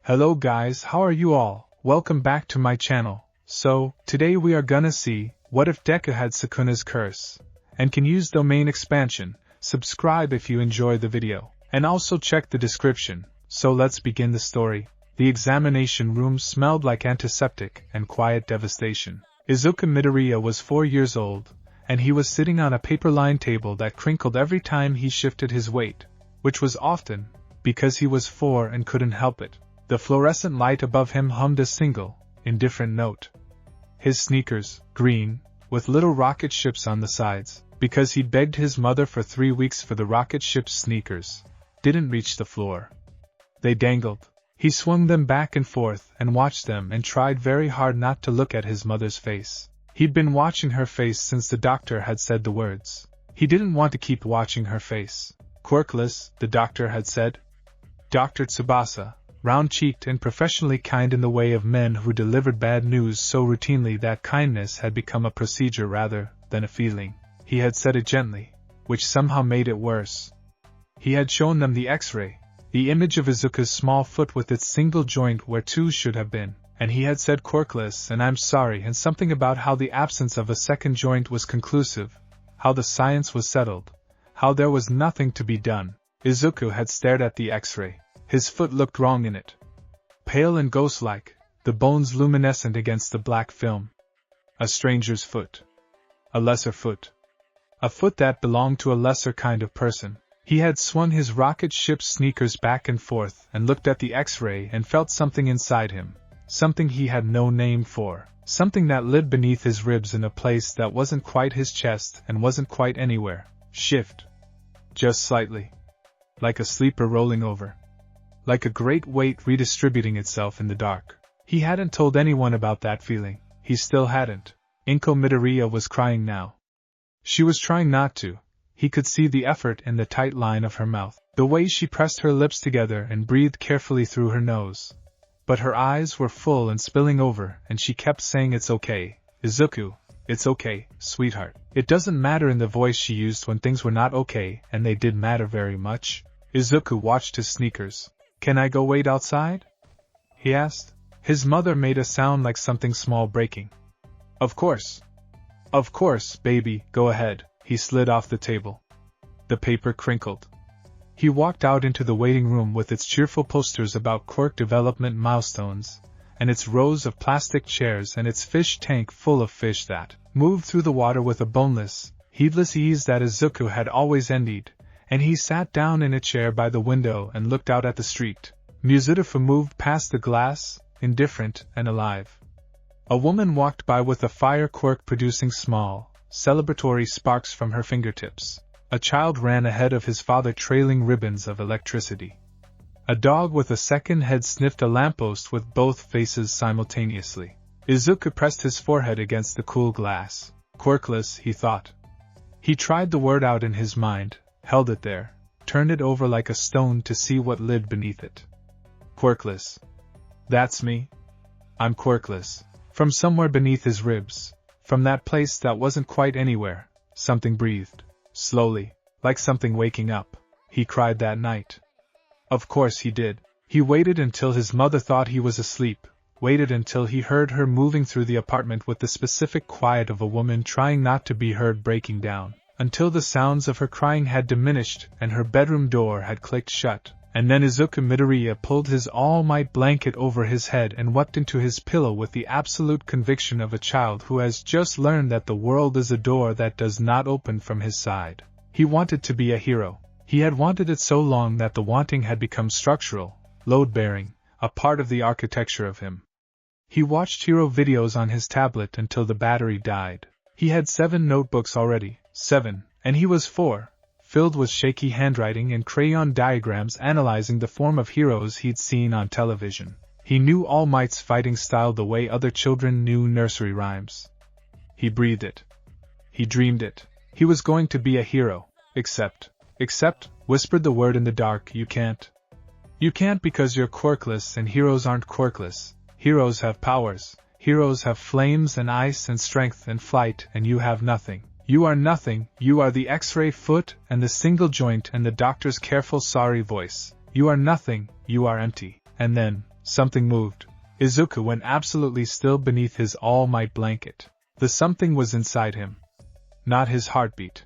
Hello guys, how are you all? Welcome back to my channel. So, today we are gonna see, what if Deku had Sukuna's curse? And can use domain expansion. Subscribe if you enjoy the video. And also check the description. So let's begin the story. The examination room smelled like antiseptic and quiet devastation. Izuku Midoriya was 4 years old, and he was sitting on a paper-lined table that crinkled every time he shifted his weight, which was often, because he was 4 and couldn't help it. The fluorescent light above him hummed a single, indifferent note. His sneakers, green, with little rocket ships on the sides, because he'd begged his mother for 3 weeks for the rocket ship's sneakers, didn't reach the floor. They dangled. He swung them back and forth and watched them and tried very hard not to look at his mother's face. He'd been watching her face since the doctor had said the words. He didn't want to keep watching her face. Quirkless, the doctor had said. Dr. Tsubasa, round-cheeked and professionally kind in the way of men who delivered bad news so routinely that kindness had become a procedure rather than a feeling. He had said it gently, which somehow made it worse. He had shown them the X-ray, the image of Izuku's small foot with its single joint where 2 should have been, and he had said quirkless and I'm sorry and something about how the absence of a second joint was conclusive, how the science was settled, how there was nothing to be done. Izuku had stared at the X-ray. His foot looked wrong in it. Pale and ghost-like, the bones luminescent against the black film. A stranger's foot. A lesser foot. A foot that belonged to a lesser kind of person. He had swung his rocket ship's sneakers back and forth and looked at the X-ray and felt something inside him. Something he had no name for. Something that lived beneath his ribs in a place that wasn't quite his chest and wasn't quite anywhere. Shift. Just slightly. Like a sleeper rolling over. Like a great weight redistributing itself in the dark. He hadn't told anyone about that feeling. He still hadn't. Izuku Midoriya was crying now. She was trying not to. He could see the effort in the tight line of her mouth, the way she pressed her lips together and breathed carefully through her nose. But her eyes were full and spilling over, and she kept saying it's okay, Izuku, it's okay, sweetheart. It doesn't matter in the voice she used when things were not okay, and they did matter very much. Izuku watched his sneakers. Can I go wait outside? He asked. His mother made a sound like something small breaking. Of course. Of course, baby, go ahead. He slid off the table. The paper crinkled. He walked out into the waiting room with its cheerful posters about quirk development milestones, and its rows of plastic chairs and its fish tank full of fish that moved through the water with a boneless, heedless ease that Izuku had always envied, and he sat down in a chair by the window and looked out at the street. Muzutsufu moved past the glass, indifferent and alive. A woman walked by with a fire quirk producing small, celebratory sparks from her fingertips. A child ran ahead of his father trailing ribbons of electricity. A dog with a second head sniffed a lamppost with both faces simultaneously. Izuku pressed his forehead against the cool glass. Quirkless, he thought. He tried the word out in his mind, held it there, turned it over like a stone to see what lived beneath it. Quirkless. That's me. I'm quirkless. From somewhere beneath his ribs. From that place that wasn't quite anywhere, something breathed, slowly, like something waking up. He cried that night. Of course he did. He waited until his mother thought he was asleep, waited until he heard her moving through the apartment with the specific quiet of a woman trying not to be heard breaking down, until the sounds of her crying had diminished and her bedroom door had clicked shut. And then Izuku Midoriya pulled his all-might blanket over his head and wept into his pillow with the absolute conviction of a child who has just learned that the world is a door that does not open from his side. He wanted to be a hero. He had wanted it so long that the wanting had become structural, load-bearing, a part of the architecture of him. He watched hero videos on his tablet until the battery died. He had 7 notebooks already, 7, and he was 4. Filled with shaky handwriting and crayon diagrams analyzing the form of heroes he'd seen on television. He knew All Might's fighting style the way other children knew nursery rhymes. He breathed it. He dreamed it. He was going to be a hero. Except, whispered the word in the dark, you can't. You can't because you're quirkless and heroes aren't quirkless. Heroes have powers. Heroes have flames and ice and strength and flight, and you have nothing. You are nothing, you are the X-ray foot and the single joint and the doctor's careful sorry voice. You are nothing, you are empty. And then, Something moved. Izuku went absolutely still beneath his all-might blanket. The something was inside him. Not his heartbeat.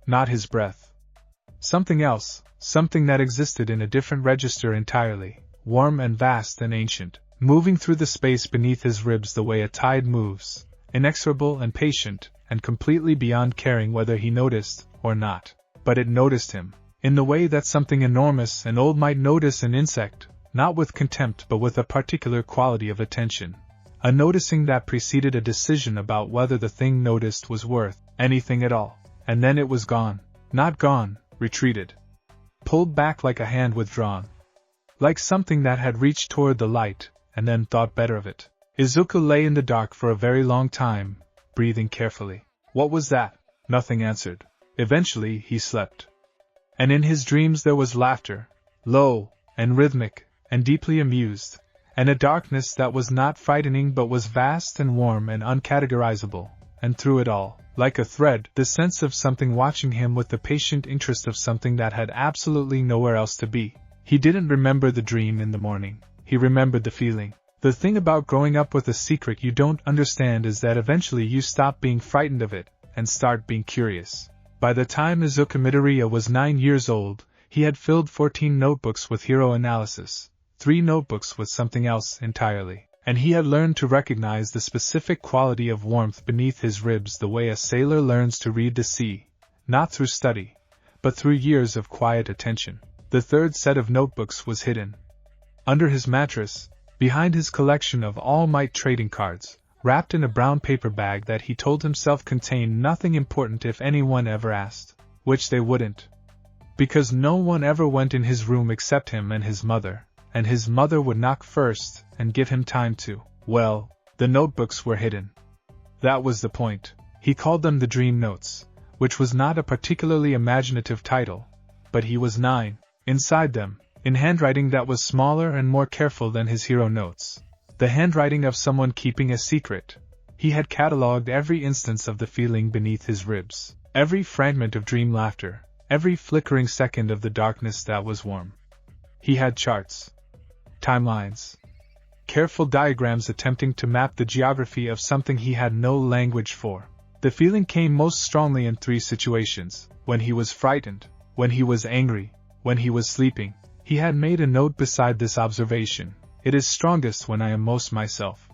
Not his breath. Something else, something that existed in a different register entirely, warm and vast and ancient, moving through the space beneath his ribs the way a tide moves, inexorable and patient, and completely beyond caring whether he noticed or not. But it noticed him, in the way that something enormous and old might notice an insect, not with contempt but with a particular quality of attention. A noticing that preceded a decision about whether the thing noticed was worth anything at all. And then it was gone. Not gone, retreated. Pulled back like a hand withdrawn. Like something that had reached toward the light, and then thought better of it. Izuku lay in the dark for a very long time, breathing carefully. What was that? Nothing answered. Eventually he slept. And in his dreams there was laughter, low, and rhythmic, and deeply amused, and a darkness that was not frightening but was vast and warm and uncategorizable, and through it all, like a thread, the sense of something watching him with the patient interest of something that had absolutely nowhere else to be. He didn't remember the dream in the morning, he remembered the feeling. The thing about growing up with a secret you don't understand is that eventually you stop being frightened of it, and start being curious. By the time Izuku Midoriya was 9 years old, he had filled 14 notebooks with hero analysis, 3 notebooks with something else entirely, and he had learned to recognize the specific quality of warmth beneath his ribs the way a sailor learns to read the sea, not through study, but through years of quiet attention. The third set of notebooks was hidden under his mattress, behind his collection of all-might trading cards, wrapped in a brown paper bag that he told himself contained nothing important if anyone ever asked, which they wouldn't. Because no one ever went in his room except him and his mother would knock first and give him time to, well, the notebooks were hidden. That was the point. He called them the Dream Notes, which was not a particularly imaginative title, but he was 9. Inside them, in handwriting that was smaller and more careful than his hero notes, the handwriting of someone keeping a secret, he had catalogued every instance of the feeling beneath his ribs, every fragment of dream laughter, every flickering second of the darkness that was warm. He had charts, timelines, careful diagrams attempting to map the geography of something he had no language for. The feeling came most strongly in 3 situations: when he was frightened, when he was angry, when he was sleeping. He had made a note beside this observation: it is strongest when I am most myself.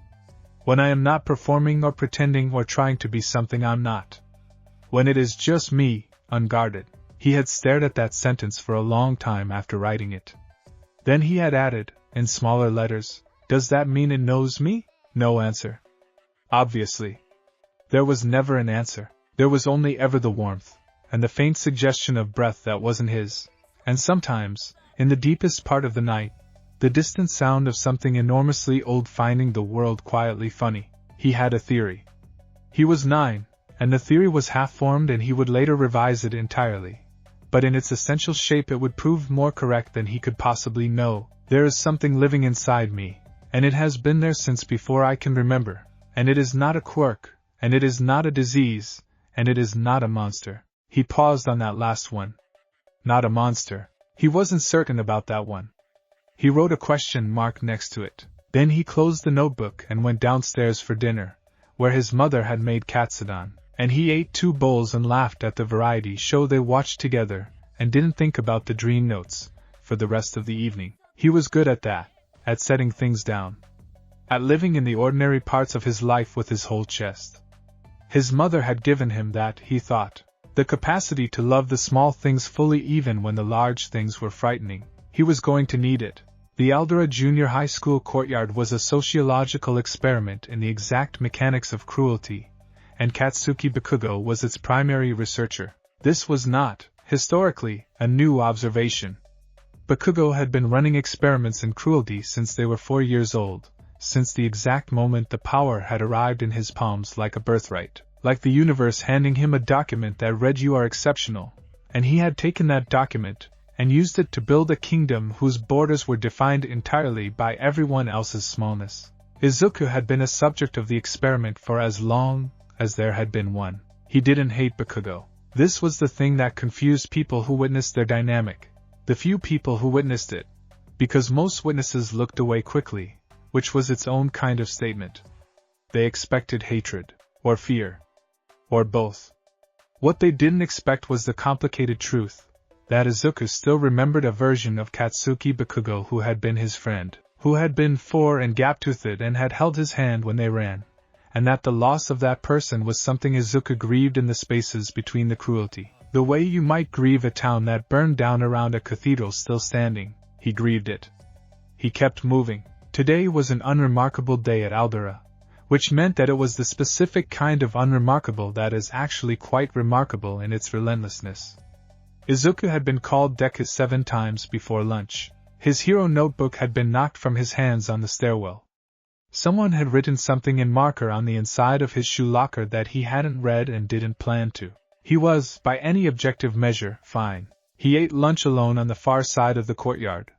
When I am not performing or pretending or trying to be something I'm not. When it is just me, unguarded. He had stared at that sentence for a long time after writing it. Then he had added, in smaller letters, does that mean it knows me? No answer. Obviously. There was never an answer. There was only ever the warmth, and the faint suggestion of breath that wasn't his, and sometimes, in the deepest part of the night, the distant sound of something enormously old finding the world quietly funny. He had a theory. He was 9, and the theory was half-formed and he would later revise it entirely. But in its essential shape it would prove more correct than he could possibly know. There is something living inside me, and it has been there since before I can remember, and it is not a quirk, and it is not a disease, and it is not a monster. He paused on that last one. Not a monster. He wasn't certain about that one. He wrote a question mark next to it. Then he closed the notebook and went downstairs for dinner, where his mother had made katsudon, and he ate 2 bowls and laughed at the variety show they watched together, and didn't think about the dream notes, for the rest of the evening. He was good at that, at setting things down, at living in the ordinary parts of his life with his whole chest. His mother had given him that, he thought, the capacity to love the small things fully even when the large things were frightening. He was going to need it. The Aldera Junior High School courtyard was a sociological experiment in the exact mechanics of cruelty, and Katsuki Bakugo was its primary researcher. This was not, historically, a new observation. Bakugo had been running experiments in cruelty since they were 4 years old, since the exact moment the power had arrived in his palms like a birthright, like the universe handing him a document that read you are exceptional, and he had taken that document and used it to build a kingdom whose borders were defined entirely by everyone else's smallness. Izuku had been a subject of the experiment for as long as there had been one. He didn't hate Bakugo. This was the thing that confused people who witnessed their dynamic. The few people who witnessed it, because most witnesses looked away quickly, which was its own kind of statement. They expected hatred, or fear, or both. What they didn't expect was the complicated truth, that Izuku still remembered a version of Katsuki Bakugo who had been his friend, who had been four and gap-toothed and had held his hand when they ran, and that the loss of that person was something Izuku grieved in the spaces between the cruelty. The way you might grieve a town that burned down around a cathedral still standing, he grieved it. He kept moving. Today was an unremarkable day at Aldera, which meant that it was the specific kind of unremarkable that is actually quite remarkable in its relentlessness. Izuku had been called Deku 7 times before lunch. His hero notebook had been knocked from his hands on the stairwell. Someone had written something in marker on the inside of his shoe locker that he hadn't read and didn't plan to. He was, by any objective measure, fine. He ate lunch alone on the far side of the courtyard,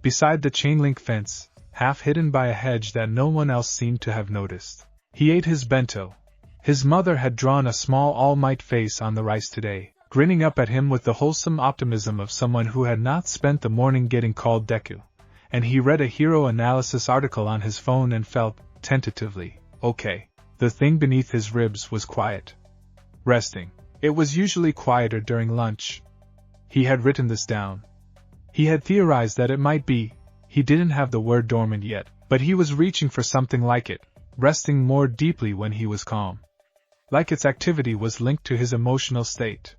beside the chain-link fence, half hidden by a hedge that no one else seemed to have noticed. He ate his bento. His mother had drawn a small all-might face on the rice today, grinning up at him with the wholesome optimism of someone who had not spent the morning getting called Deku, and he read a hero analysis article on his phone and felt, tentatively, okay. The thing beneath his ribs was quiet. Resting. It was usually quieter during lunch. He had written this down. He had theorized that it might be, he didn't have the word dormant yet, but he was reaching for something like it, resting more deeply when he was calm. Like its activity was linked to his emotional state.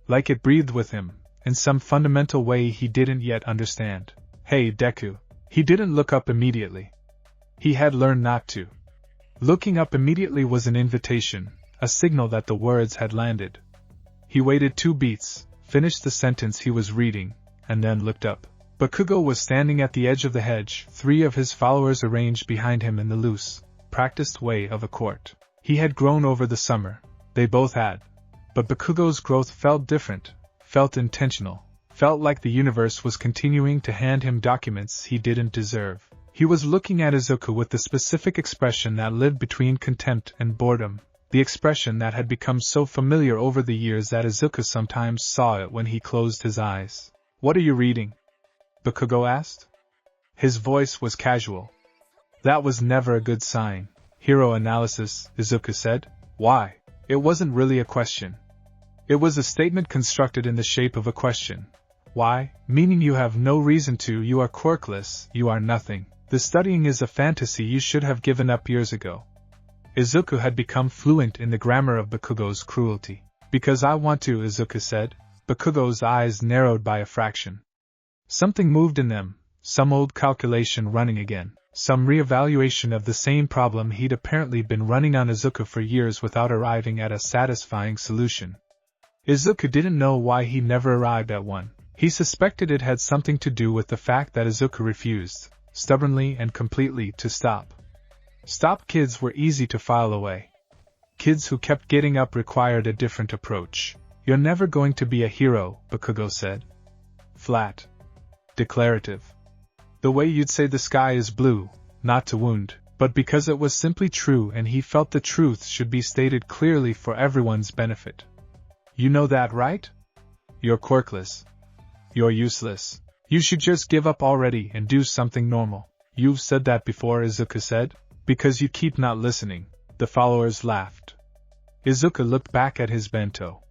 Like it breathed with him, in some fundamental way he didn't yet understand. Hey, Deku. He didn't look up immediately. He had learned not to. Looking up immediately was an invitation, a signal that the words had landed. He waited 2 beats, finished the sentence he was reading, and then looked up. Bakugo was standing at the edge of the hedge, 3 of his followers arranged behind him in the loose, practiced way of a court. He had grown over the summer, they both had. But Bakugo's growth felt different, felt intentional, felt like the universe was continuing to hand him documents he didn't deserve. He was looking at Izuku with the specific expression that lived between contempt and boredom, the expression that had become so familiar over the years that Izuku sometimes saw it when he closed his eyes. What are you reading? Bakugo asked. His voice was casual. That was never a good sign. Hero analysis, Izuku said. Why? It wasn't really a question. It was a statement constructed in the shape of a question. Why? Meaning you have no reason to, you are quirkless, you are nothing. The studying is a fantasy you should have given up years ago. Izuku had become fluent in the grammar of Bakugo's cruelty. Because I want to, Izuku said. Bakugo's eyes narrowed by a fraction. Something moved in them, some old calculation running again, some reevaluation of the same problem he'd apparently been running on Izuku for years without arriving at a satisfying solution. Izuku didn't know why he never arrived at one. He suspected it had something to do with the fact that Izuku refused, stubbornly and completely, to stop. Stop kids were easy to file away. Kids who kept getting up required a different approach. You're never going to be a hero, Bakugo said. Flat. Declarative. The way you'd say the sky is blue, not to wound, but because it was simply true and he felt the truth should be stated clearly for everyone's benefit. You know that, right? You're quirkless. You're useless. You should just give up already and do something normal. You've said that before, Izuku said. Because you keep not listening. The followers laughed. Izuku looked back at his bento.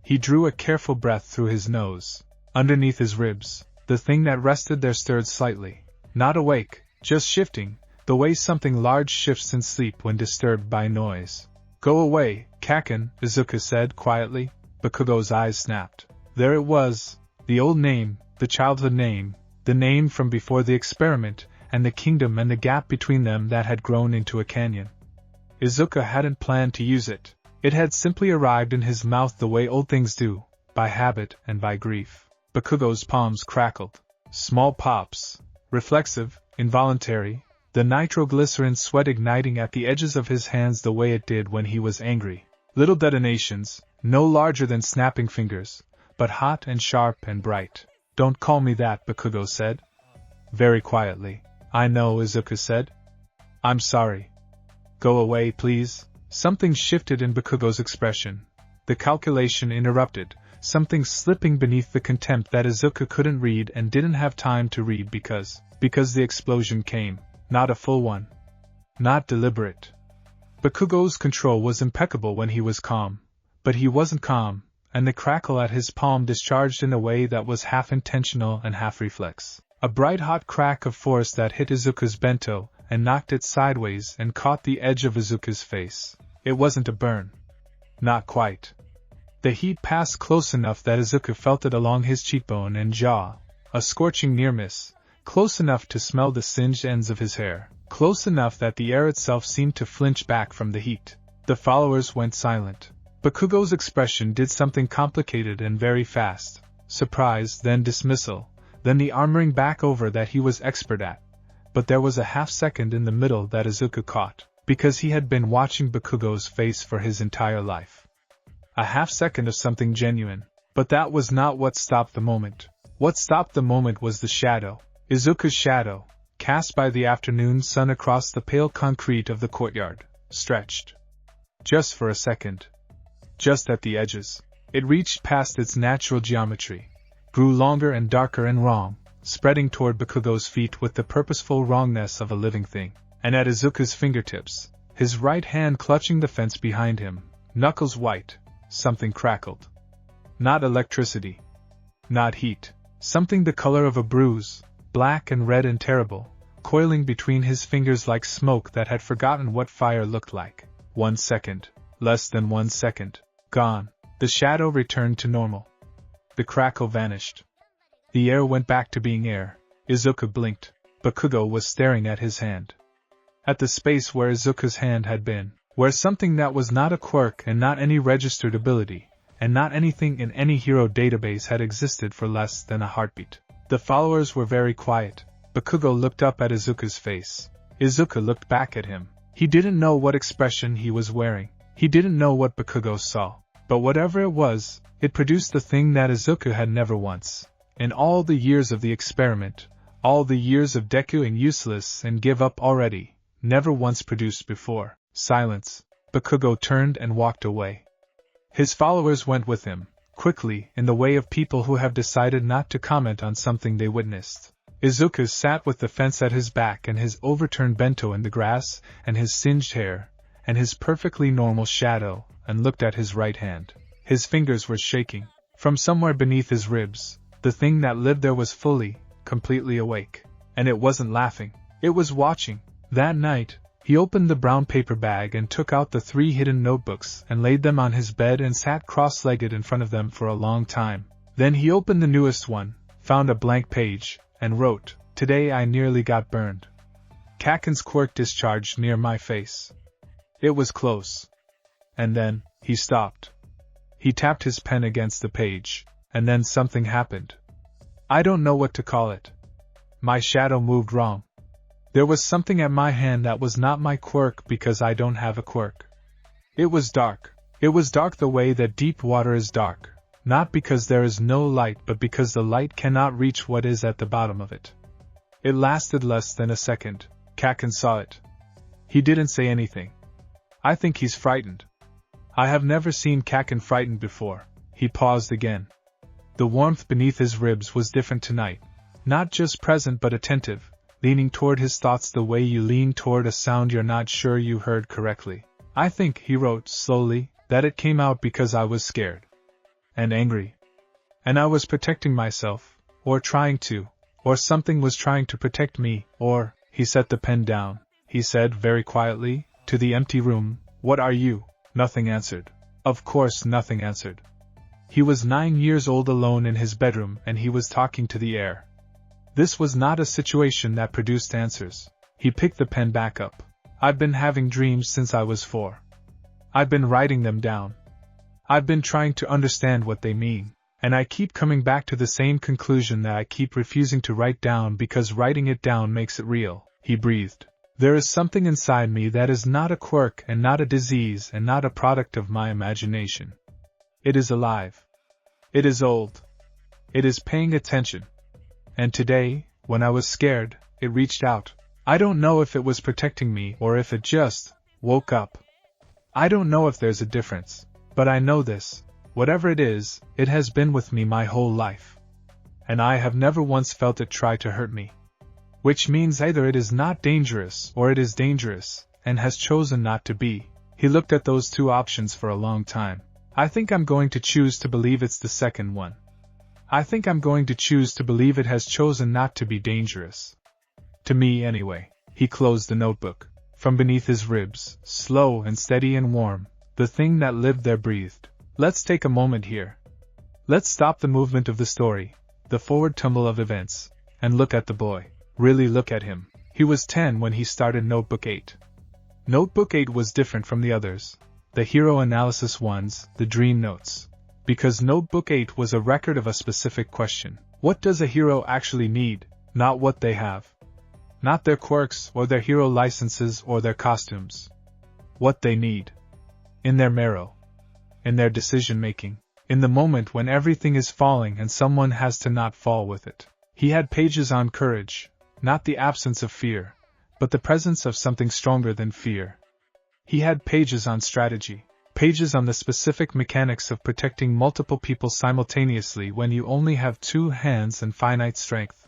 He drew a careful breath through his nose. Underneath his ribs, the thing that rested there stirred slightly. Not awake, just shifting, the way something large shifts in sleep when disturbed by noise. Go away, Kaken, Izuku said quietly. Bakugo's eyes snapped. There it was, the old name, the childhood name, the name from before the experiment, and the kingdom and the gap between them that had grown into a canyon. Izuku hadn't planned to use it. It had simply arrived in his mouth the way old things do, by habit and by grief. Bakugo's palms crackled. Small pops, reflexive, involuntary, the nitroglycerin sweat igniting at the edges of his hands the way it did when he was angry. Little detonations, no larger than snapping fingers, but hot and sharp and bright. Don't call me that, Bakugo said. Very quietly. I know, Izuku said. I'm sorry. Go away, please. Something shifted in Bakugo's expression. The calculation interrupted. something slipping beneath the contempt that Izuku couldn't read and didn't have time to read because the explosion came, not a full one. Not deliberate. Bakugo's control was impeccable when he was calm, but he wasn't calm, and the crackle at his palm discharged in a way that was half intentional and half reflex. A bright hot crack of force that hit Izuku's bento and knocked it sideways and caught the edge of Izuku's face. It wasn't a burn. Not quite. The heat passed close enough that Izuku felt it along his cheekbone and jaw, a scorching near miss, close enough to smell the singed ends of his hair, close enough that the air itself seemed to flinch back from the heat. The followers went silent. Bakugo's expression did something complicated and very fast: surprise, then dismissal, then the armoring back over that he was expert at. But there was a half second in the middle that Izuku caught, because he had been watching Bakugo's face for his entire life. A half second of something genuine. But that was not what stopped the moment. What stopped the moment was the shadow, Izuku's shadow, cast by the afternoon sun across the pale concrete of the courtyard, stretched. Just for a second. Just at the edges. It reached past its natural geometry, grew longer and darker and wrong, spreading toward Bakugo's feet with the purposeful wrongness of a living thing. And at Izuku's fingertips, his right hand clutching the fence behind him, knuckles white, something crackled. Not electricity. Not heat. Something the color of a bruise, black and red and terrible, coiling between his fingers like smoke that had forgotten what fire looked like. 1 second. Less than 1 second. Gone. The shadow returned to normal. The crackle vanished. The air went back to being air. Izuku blinked. Bakugo was staring at his hand. At the space where Izuku's hand had been. Where something that was not a quirk and not any registered ability, and not anything in any hero database had existed for less than a heartbeat. The followers were very quiet. Bakugo looked up at Izuku's face. Izuku looked back at him. He didn't know what expression he was wearing. He didn't know what Bakugo saw. But whatever it was, it produced the thing that Izuku had never once. In all the years of the experiment, all the years of Deku and useless and give up already, never once produced before. Silence. Bakugo turned and walked away. His followers went with him, quickly, in the way of people who have decided not to comment on something they witnessed. Izuku sat with the fence at his back and his overturned bento in the grass, and his singed hair, and his perfectly normal shadow, and looked at his right hand. His fingers were shaking. From somewhere beneath his ribs, the thing that lived there was fully, completely awake. And it wasn't laughing. It was watching. That night, he opened the brown paper bag and took out the 3 hidden notebooks and laid them on his bed and sat cross-legged in front of them for a long time. Then he opened the newest one, found a blank page, and wrote, "Today I nearly got burned. Kaken's quirk discharged near my face." It was close. And then, he stopped. He tapped his pen against the page, and then something happened. I don't know what to call it. My shadow moved wrong. There was something at my hand that was not my quirk because I don't have a quirk. It was dark. It was dark the way that deep water is dark, not because there is no light but because the light cannot reach what is at the bottom of it. It lasted less than a second. Kaken saw it. He didn't say anything. I think he's frightened. I have never seen Kaken frightened before. He paused again. The warmth beneath his ribs was different tonight. Not just present but attentive. Leaning toward his thoughts the way you lean toward a sound you're not sure you heard correctly. I think, he wrote slowly, that it came out because I was scared. And angry. And I was protecting myself, or trying to, or something was trying to protect me, or, he set the pen down. He said very quietly, to the empty room, "What are you?" Nothing answered. Of course nothing answered. He was 9 years old alone in his bedroom and he was talking to the air. This was not a situation that produced answers. He picked the pen back up. I've been having dreams since I was 4. I've been writing them down. I've been trying to understand what they mean. And I keep coming back to the same conclusion that I keep refusing to write down because writing it down makes it real. He breathed. There is something inside me that is not a quirk and not a disease and not a product of my imagination. It is alive. It is old. It is paying attention. And today, when I was scared, it reached out. I don't know if it was protecting me or if it just woke up. I don't know if there's a difference, but I know this. Whatever it is, it has been with me my whole life. And I have never once felt it try to hurt me. Which means either it is not dangerous or it is dangerous, and has chosen not to be. He looked at those two options for a long time. I think I'm going to choose to believe it's the second one. I think I'm going to choose to believe it has chosen not to be dangerous. To me anyway. He closed the notebook. From beneath his ribs, slow and steady and warm, the thing that lived there breathed. Let's take a moment here. Let's stop the movement of the story, the forward tumble of events, and look at the boy. Really look at him. He was 10 when he started Notebook 8. Notebook 8 was different from the others, the hero analysis ones, the dream notes. Because Notebook 8 was a record of a specific question. What does a hero actually need, not what they have? Not their quirks or their hero licenses or their costumes. What they need. In their marrow. In their decision-making. In the moment when everything is falling and someone has to not fall with it. He had pages on courage, not the absence of fear, but the presence of something stronger than fear. He had pages on strategy, pages on the specific mechanics of protecting multiple people simultaneously when you only have 2 hands and finite strength.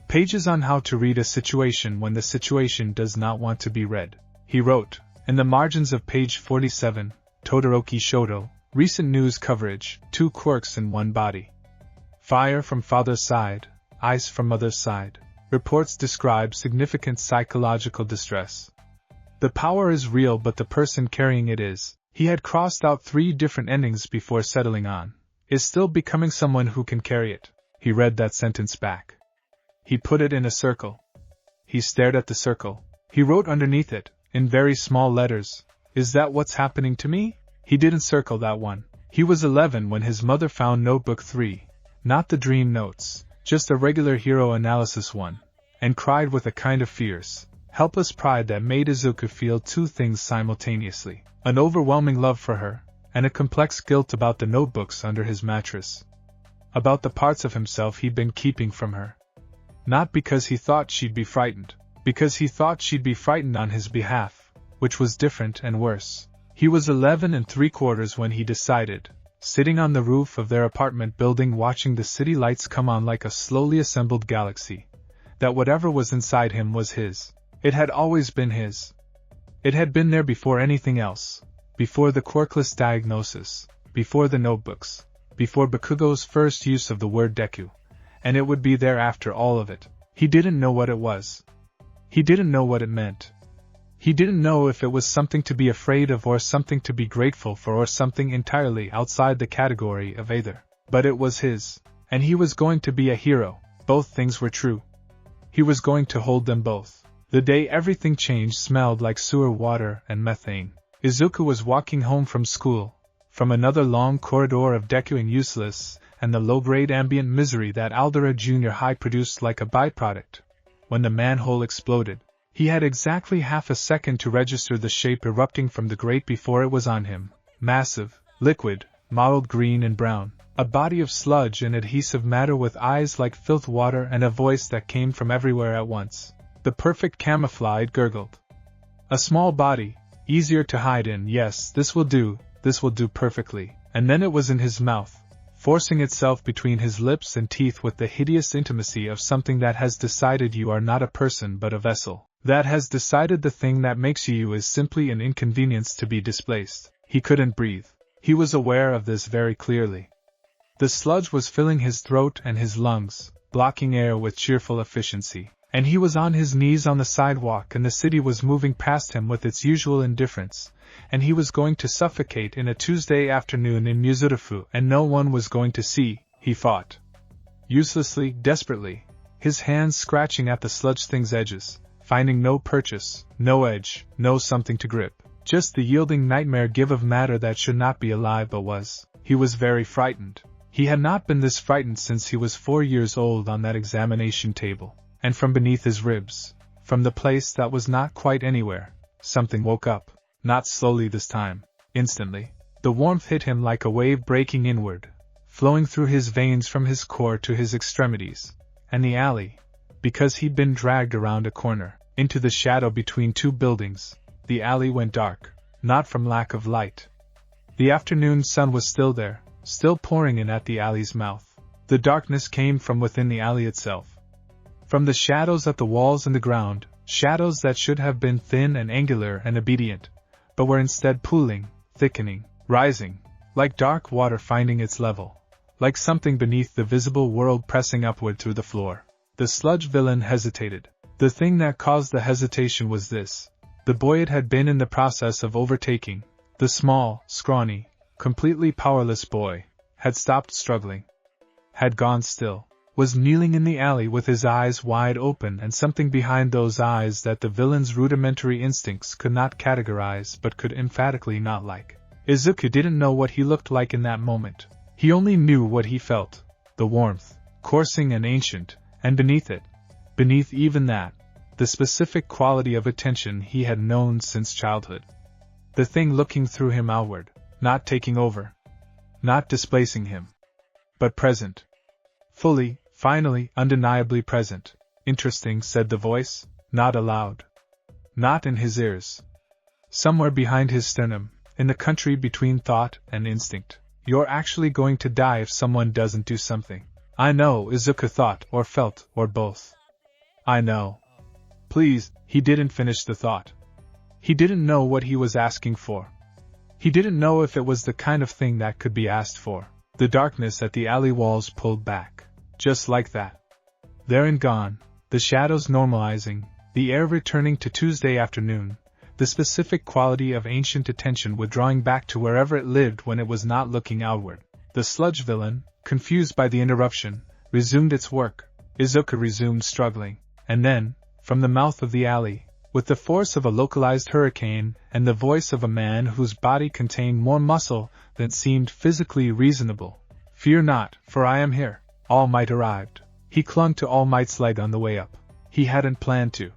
Pages on how to read a situation when the situation does not want to be read. He wrote, in the margins of page 47, Todoroki Shoto, recent news coverage, 2 quirks in 1 body. Fire from father's side, ice from mother's side. Reports describe significant psychological distress. The power is real but the person carrying it is. He had crossed out 3 different endings before settling on. Is still becoming someone who can carry it. He read that sentence back. He put it in a circle. He stared at the circle. He wrote underneath it, in very small letters, is that what's happening to me? He didn't circle that one. He was 11 when his mother found Notebook 3, not the dream notes, just a regular hero analysis one, and cried with a kind of fierce, helpless pride that made Izuku feel 2 things simultaneously, an overwhelming love for her, and a complex guilt about the notebooks under his mattress. About the parts of himself he'd been keeping from her. Not because he thought she'd be frightened, because he thought she'd be frightened on his behalf, which was different and worse. He was 11 3/4 when he decided, sitting on the roof of their apartment building watching the city lights come on like a slowly assembled galaxy, that whatever was inside him was his. It had always been his. It had been there before anything else, before the quirkless diagnosis, before the notebooks, before Bakugo's first use of the word Deku. And it would be there after all of it. He didn't know what it was. He didn't know what it meant. He didn't know if it was something to be afraid of or something to be grateful for or something entirely outside the category of either. But it was his. And he was going to be a hero. Both things were true. He was going to hold them both. The day everything changed smelled like sewer water and methane. Izuku was walking home from school, from another long corridor of Deku and useless, and the low-grade ambient misery that Aldera Junior High produced like a byproduct. When the manhole exploded, he had exactly half a second to register the shape erupting from the grate before it was on him. Massive, liquid, mottled green and brown, a body of sludge and adhesive matter with eyes like filth water and a voice that came from everywhere at once. The perfect camouflage, it gurgled. A small body, easier to hide in, yes, this will do perfectly. And then it was in his mouth, forcing itself between his lips and teeth with the hideous intimacy of something that has decided you are not a person but a vessel, that has decided the thing that makes you is simply an inconvenience to be displaced. He couldn't breathe. He was aware of this very clearly. The sludge was filling his throat and his lungs, blocking air with cheerful efficiency, and he was on his knees on the sidewalk and the city was moving past him with its usual indifference, and he was going to suffocate in a Tuesday afternoon in Muzurifu and no one was going to see, he fought. Uselessly, desperately, his hands scratching at the sludge thing's edges, finding no purchase, no edge, no something to grip, just the yielding nightmare give of matter that should not be alive but was. He was very frightened. He had not been this frightened since he was 4 years old on that examination table. And from beneath his ribs, from the place that was not quite anywhere, something woke up. Not slowly this time, instantly. The warmth hit him like a wave breaking inward, flowing through his veins from his core to his extremities. And the alley, because he'd been dragged around a corner, into the shadow between 2 buildings, the alley went dark, not from lack of light. The afternoon sun was still there, still pouring in at the alley's mouth. The darkness came from within the alley itself. From the shadows at the walls and the ground, shadows that should have been thin and angular and obedient, but were instead pooling, thickening, rising, like dark water finding its level, like something beneath the visible world pressing upward through the floor. The sludge villain hesitated. The thing that caused the hesitation was this. The boy it had been in the process of overtaking, the small, scrawny, completely powerless boy, had stopped struggling, had gone still, was kneeling in the alley with his eyes wide open and something behind those eyes that the villain's rudimentary instincts could not categorize but could emphatically not like. Izuku didn't know what he looked like in that moment. He only knew what he felt, the warmth, coursing and ancient, and beneath it, beneath even that, the specific quality of attention he had known since childhood. The thing looking through him outward, not taking over, not displacing him, but present. Fully, finally, undeniably present. Interesting, said the voice, not aloud. Not in his ears. Somewhere behind his sternum, in the country between thought and instinct. You're actually going to die if someone doesn't do something. I know, Izuku thought, or felt, or both. I know. Please, he didn't finish the thought. He didn't know what he was asking for. He didn't know if it was the kind of thing that could be asked for. The darkness at the alley walls pulled back. Just like that. There and gone, the shadows normalizing, the air returning to Tuesday afternoon, the specific quality of ancient attention withdrawing back to wherever it lived when it was not looking outward. The sludge villain, confused by the interruption, resumed its work. Izuku resumed struggling, and then, from the mouth of the alley, with the force of a localized hurricane and the voice of a man whose body contained more muscle than seemed physically reasonable, "Fear not, for I am here." All Might arrived. He clung to All Might's leg on the way up. He hadn't planned to.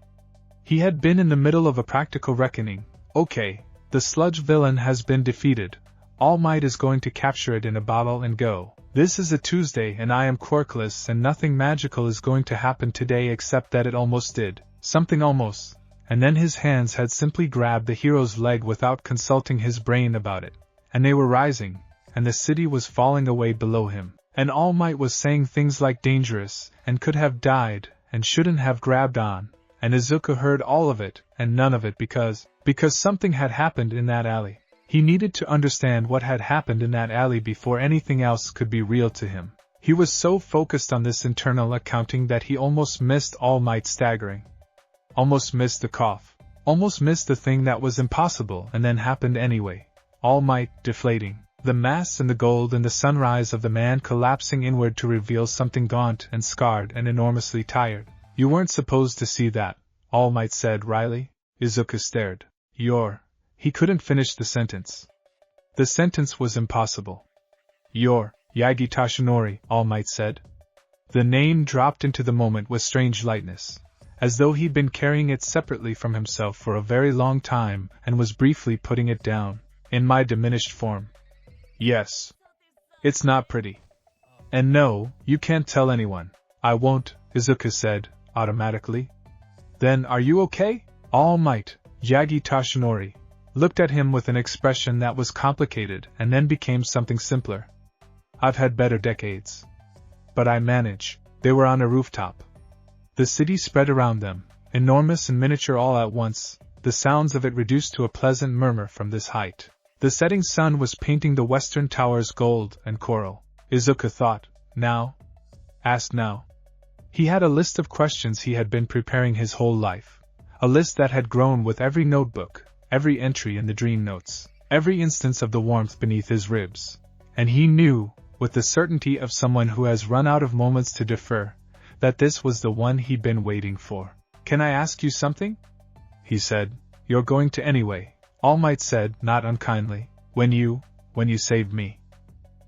He had been in the middle of a practical reckoning. Okay, the sludge villain has been defeated. All Might is going to capture it in a bottle and go. This is a Tuesday and I am quirkless and nothing magical is going to happen today except that it almost did. Something almost. And then his hands had simply grabbed the hero's leg without consulting his brain about it. And they were rising, and the city was falling away below him. And All Might was saying things like dangerous, and could have died, and shouldn't have grabbed on, and Izuku heard all of it, and none of it because something had happened in that alley. He needed to understand what had happened in that alley before anything else could be real to him. He was so focused on this internal accounting that he almost missed All Might staggering. Almost missed the cough. Almost missed the thing that was impossible and then happened anyway. All Might deflating. The mass and the gold and the sunrise of the man collapsing inward to reveal something gaunt and scarred and enormously tired. You weren't supposed to see that, All Might said wryly. Izuku stared. He couldn't finish the sentence. The sentence was impossible. You're Yagi Tashinori, All Might said. The name dropped into the moment with strange lightness, as though he'd been carrying it separately from himself for a very long time and was briefly putting it down, in my diminished form. Yes. It's not pretty. And no, you can't tell anyone. I won't, Izuku said, automatically. Then are you okay? All Might, Yagi Tashinori, looked at him with an expression that was complicated and then became something simpler. I've had better decades. But I manage. They were on a rooftop. The city spread around them, enormous and miniature all at once, the sounds of it reduced to a pleasant murmur from this height. The setting sun was painting the western towers gold and coral. Izuku thought, now? Asked now. He had a list of questions he had been preparing his whole life. A list that had grown with every notebook, every entry in the dream notes, every instance of the warmth beneath his ribs. And he knew, with the certainty of someone who has run out of moments to defer, that this was the one he'd been waiting for. Can I ask you something? He said. You're going to anyway. All Might said, not unkindly. When you saved me.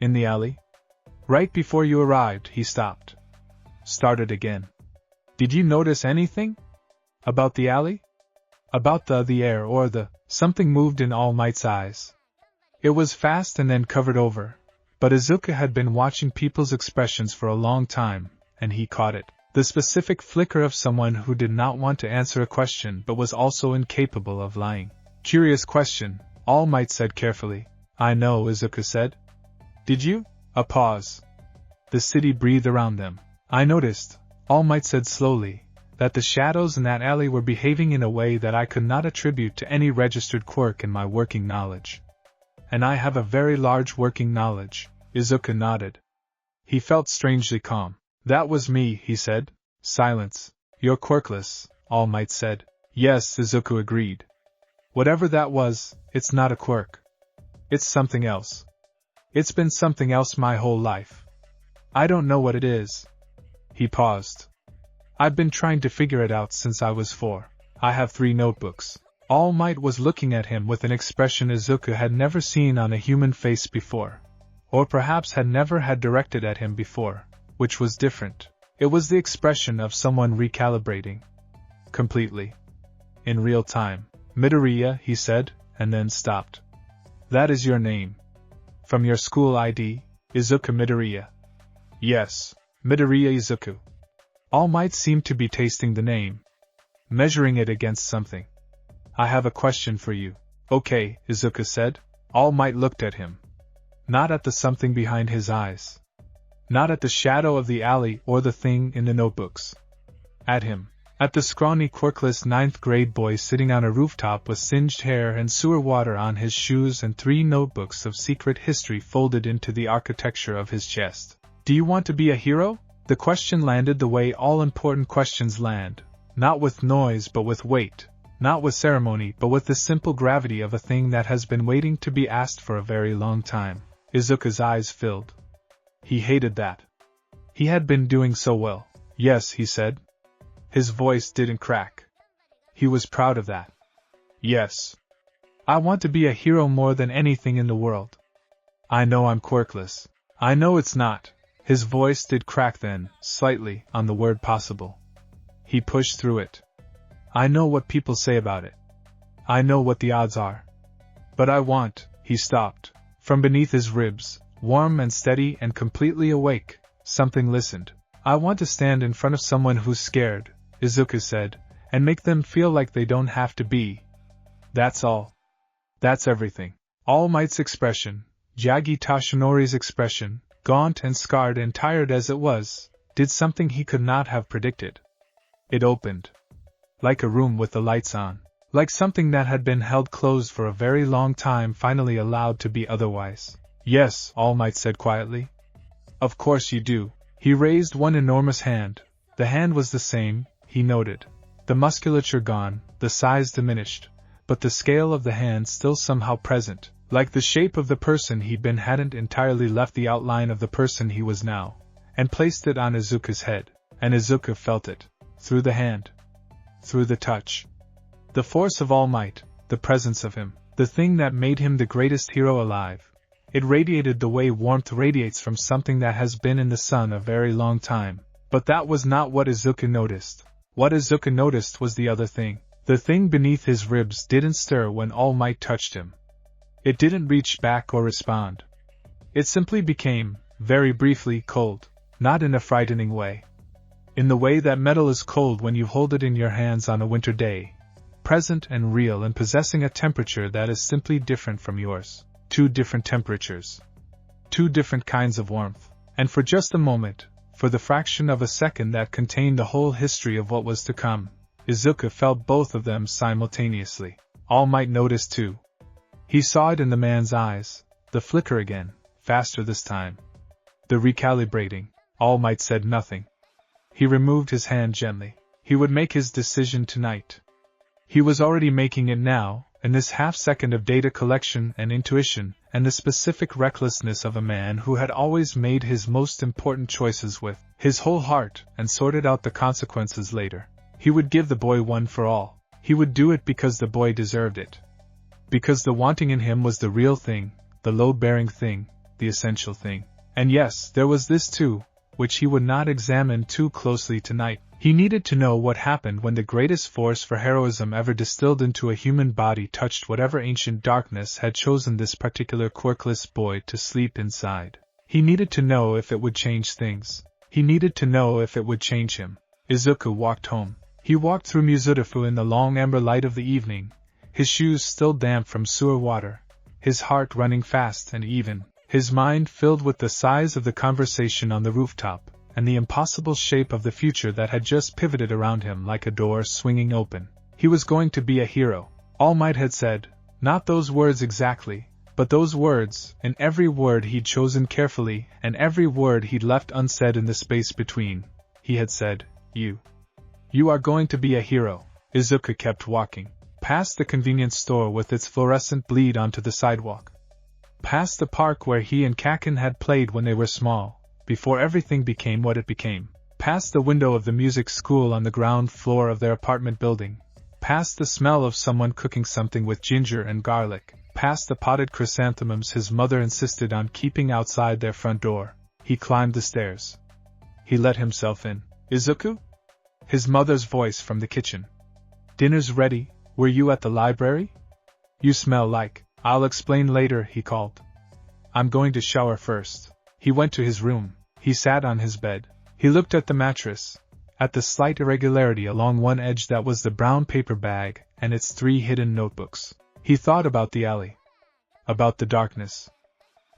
In the alley? Right before you arrived, he stopped. Started again. Did you notice anything? About the alley? About the air or the... Something moved in All Might's eyes. It was fast and then covered over. But Izuku had been watching people's expressions for a long time, and he caught it. The specific flicker of someone who did not want to answer a question but was also incapable of lying. Curious question, All Might said carefully. I know, Izuku said. Did you? A pause. The city breathed around them. I noticed, All Might said slowly, that the shadows in that alley were behaving in a way that I could not attribute to any registered quirk in my working knowledge. And I have a very large working knowledge, Izuku nodded. He felt strangely calm. That was me, he said. Silence. You're quirkless, All Might said. Yes, Izuku agreed. Whatever that was, it's not a quirk. It's something else. It's been something else my whole life. I don't know what it is. He paused. I've been trying to figure it out since I was 4. I have 3 notebooks. All Might was looking at him with an expression Izuku had never seen on a human face before. Or perhaps had never had directed at him before, which was different. It was the expression of someone recalibrating. Completely. In real time. Midoriya, he said, and then stopped. That is your name. From your school ID, Izuku Midoriya. Yes, Midoriya Izuku. All Might seemed to be tasting the name, measuring it against something. I have a question for you. Okay, Izuku said. All Might looked at him. Not at the something behind his eyes. Not at the shadow of the alley or the thing in the notebooks. At him. At the scrawny quirkless 9th grade boy sitting on a rooftop with singed hair and sewer water on his shoes and 3 notebooks of secret history folded into the architecture of his chest. Do you want to be a hero? The question landed the way all important questions land, not with noise but with weight, not with ceremony but with the simple gravity of a thing that has been waiting to be asked for a very long time. Izuku's eyes filled. He hated that. He had been doing so well. Yes, he said. His voice didn't crack. He was proud of that. Yes. I want to be a hero more than anything in the world. I know I'm quirkless. I know it's not. His voice did crack then, slightly, on the word possible. He pushed through it. I know what people say about it. I know what the odds are. But I want, he stopped. From beneath his ribs, warm and steady and completely awake, something listened. I want to stand in front of someone who's scared, Izuku said, and make them feel like they don't have to be. That's all. That's everything. All Might's expression, Jagi Tashinori's expression, gaunt and scarred and tired as it was, did something he could not have predicted. It opened. Like a room with the lights on. Like something that had been held closed for a very long time finally allowed to be otherwise. Yes, All Might said quietly. Of course you do. He raised one enormous hand. The hand was the same, he noted. The musculature gone, the size diminished, but the scale of the hand still somehow present, like the shape of the person he'd been hadn't entirely left the outline of the person he was now, and placed it on Izuku's head, and Izuku felt it, through the hand, through the touch. The force of All Might, the presence of him, the thing that made him the greatest hero alive. It radiated the way warmth radiates from something that has been in the sun a very long time. But that was not what Izuku noticed. What Izuku noticed was the other thing. The thing beneath his ribs didn't stir when All Might touched him. It didn't reach back or respond. It simply became, very briefly, cold, not in a frightening way. In the way that metal is cold when you hold it in your hands on a winter day. Present and real and possessing a temperature that is simply different from yours. 2 different temperatures. 2 different kinds of warmth. And for just a moment, for the fraction of a second that contained the whole history of what was to come, Izuku felt both of them simultaneously. All Might notice too. He saw it in the man's eyes, the flicker again, faster this time. The recalibrating. All Might said nothing. He removed his hand gently. He would make his decision tonight. He was already making it now, in this half-second of data collection and intuition, and the specific recklessness of a man who had always made his most important choices with his whole heart and sorted out the consequences later. He would give the boy one for all. He would do it because the boy deserved it. Because the wanting in him was the real thing, the load-bearing thing, the essential thing. And yes, there was this too, which he would not examine too closely tonight. He needed to know what happened when the greatest force for heroism ever distilled into a human body touched whatever ancient darkness had chosen this particular quirkless boy to sleep inside. He needed to know if it would change things. He needed to know if it would change him. Izuku walked home. He walked through Mizurufu in the long amber light of the evening, his shoes still damp from sewer water, his heart running fast and even, his mind filled with the size of the conversation on the rooftop, and the impossible shape of the future that had just pivoted around him like a door swinging open. He was going to be a hero. All Might had said, not those words exactly, but those words, and every word he'd chosen carefully, and every word he'd left unsaid in the space between. He had said, You are going to be a hero. Izuku kept walking, past the convenience store with its fluorescent bleed onto the sidewalk. Past the park where he and Kaken had played when they were small, before everything became what it became. Past the window of the music school on the ground floor of their apartment building. Past the smell of someone cooking something with ginger and garlic. Past the potted chrysanthemums his mother insisted on keeping outside their front door. He climbed the stairs. He let himself in. Izuku? His mother's voice from the kitchen. Dinner's ready. Were you at the library? You smell like. I'll explain later, he called. I'm going to shower first. He went to his room. He sat on his bed. He looked at the mattress, at the slight irregularity along one edge that was the brown paper bag and its 3 hidden notebooks. He thought about the alley, about the darkness,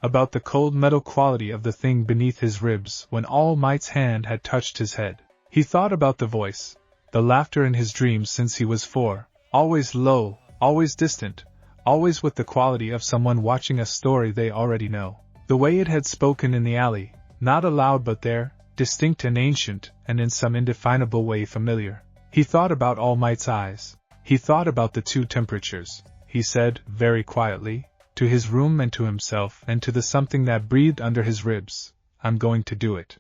about the cold metal quality of the thing beneath his ribs when All Might's hand had touched his head. He thought about the voice, the laughter in his dreams since he was 4, always low, always distant, always with the quality of someone watching a story they already know. The way it had spoken in the alley, not aloud but there, distinct and ancient, and in some indefinable way familiar. He thought about All Might's eyes. He thought about the 2 temperatures. He said, very quietly, to his room and to himself and to the something that breathed under his ribs, I'm going to do it.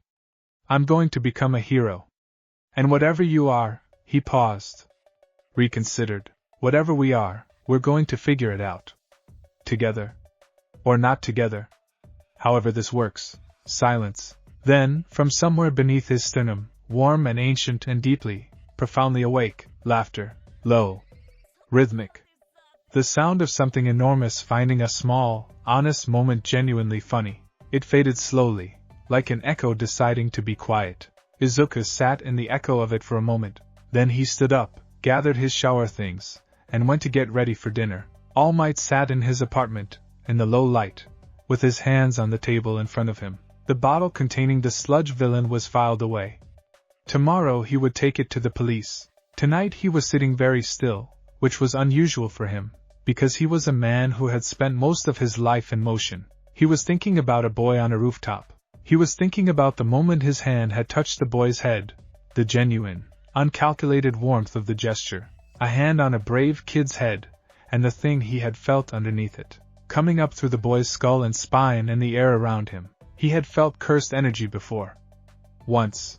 I'm going to become a hero. And whatever you are, he paused. Reconsidered. Whatever we are, we're going to figure it out. Together. Or not together. However this works. Silence. Then, from somewhere beneath his sternum, warm and ancient and deeply, profoundly awake, laughter. Low. Rhythmic. The sound of something enormous finding a small, honest moment genuinely funny. It faded slowly, like an echo deciding to be quiet. Izuku sat in the echo of it for a moment. Then he stood up, gathered his shower things, and went to get ready for dinner. All Might sat in his apartment, in the low light, with his hands on the table in front of him. The bottle containing the sludge villain was filed away. Tomorrow he would take it to the police. Tonight he was sitting very still, which was unusual for him, because he was a man who had spent most of his life in motion. He was thinking about a boy on a rooftop. He was thinking about the moment his hand had touched the boy's head, the genuine, uncalculated warmth of the gesture, a hand on a brave kid's head, and the thing he had felt underneath it, coming up through the boy's skull and spine and the air around him. He had felt cursed energy before. Once.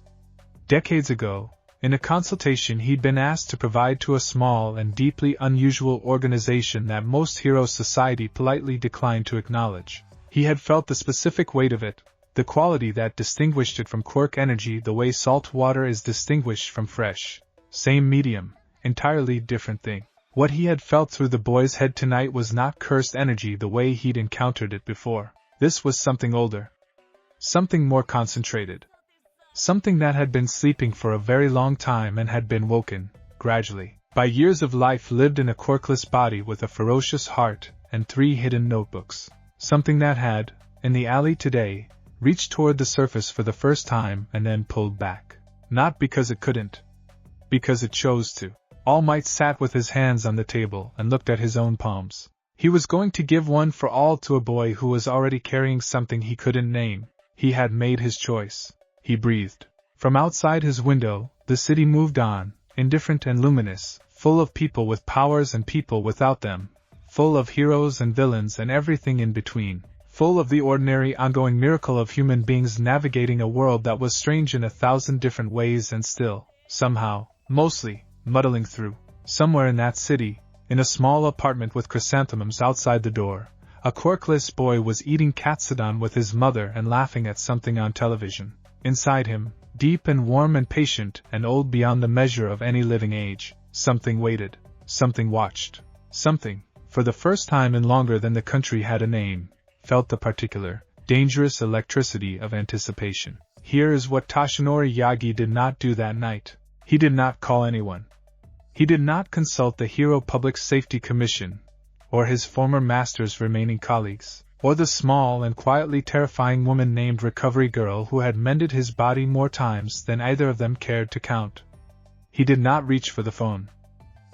Decades ago, in a consultation he'd been asked to provide to a small and deeply unusual organization that most hero society politely declined to acknowledge. He had felt the specific weight of it, the quality that distinguished it from quirk energy the way salt water is distinguished from fresh. Same medium, entirely different thing. What he had felt through the boy's head tonight was not cursed energy the way he'd encountered it before. This was something older. Something more concentrated. Something that had been sleeping for a very long time and had been woken, gradually, by years of life lived in a quirkless body with a ferocious heart and 3 hidden notebooks. Something that had, in the alley today, reached toward the surface for the first time and then pulled back. Not because it couldn't. Because it chose to. All Might sat with his hands on the table and looked at his own palms. He was going to give one for all to a boy who was already carrying something he couldn't name. He had made his choice. He breathed. From outside his window, the city moved on, indifferent and luminous, full of people with powers and people without them, full of heroes and villains and everything in between, full of the ordinary ongoing miracle of human beings navigating a world that was strange in 1,000 different ways and still, somehow, mostly, muddling through. Somewhere in that city, in a small apartment with chrysanthemums outside the door, a quirkless boy was eating katsudon with his mother and laughing at something on television. Inside him, deep and warm and patient and old beyond the measure of any living age, something waited, something watched, something, for the first time in longer than the country had a name, felt the particular, dangerous electricity of anticipation. Here is what Toshinori Yagi did not do that night. He did not call anyone. He did not consult the Hero Public Safety Commission, or his former master's remaining colleagues. Or the small and quietly terrifying woman named Recovery Girl who had mended his body more times than either of them cared to count. He did not reach for the phone.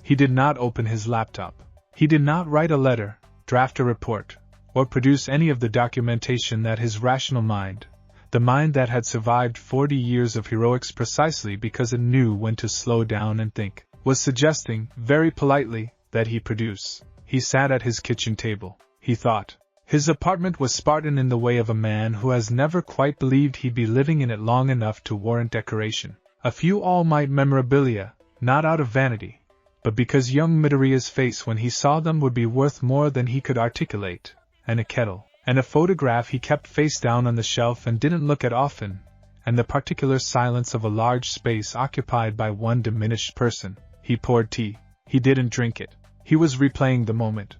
He did not open his laptop. He did not write a letter, draft a report, or produce any of the documentation that his rational mind, the mind that had survived 40 years of heroics precisely because it knew when to slow down and think, was suggesting, very politely, that he produce. He sat at his kitchen table. He thought. His apartment was Spartan in the way of a man who has never quite believed he'd be living in it long enough to warrant decoration. A few all-might memorabilia, not out of vanity, but because young Midoriya's face when he saw them would be worth more than he could articulate, and a kettle, and a photograph he kept face down on the shelf and didn't look at often, and the particular silence of a large space occupied by one diminished person. He poured tea. He didn't drink it. He was replaying the moment.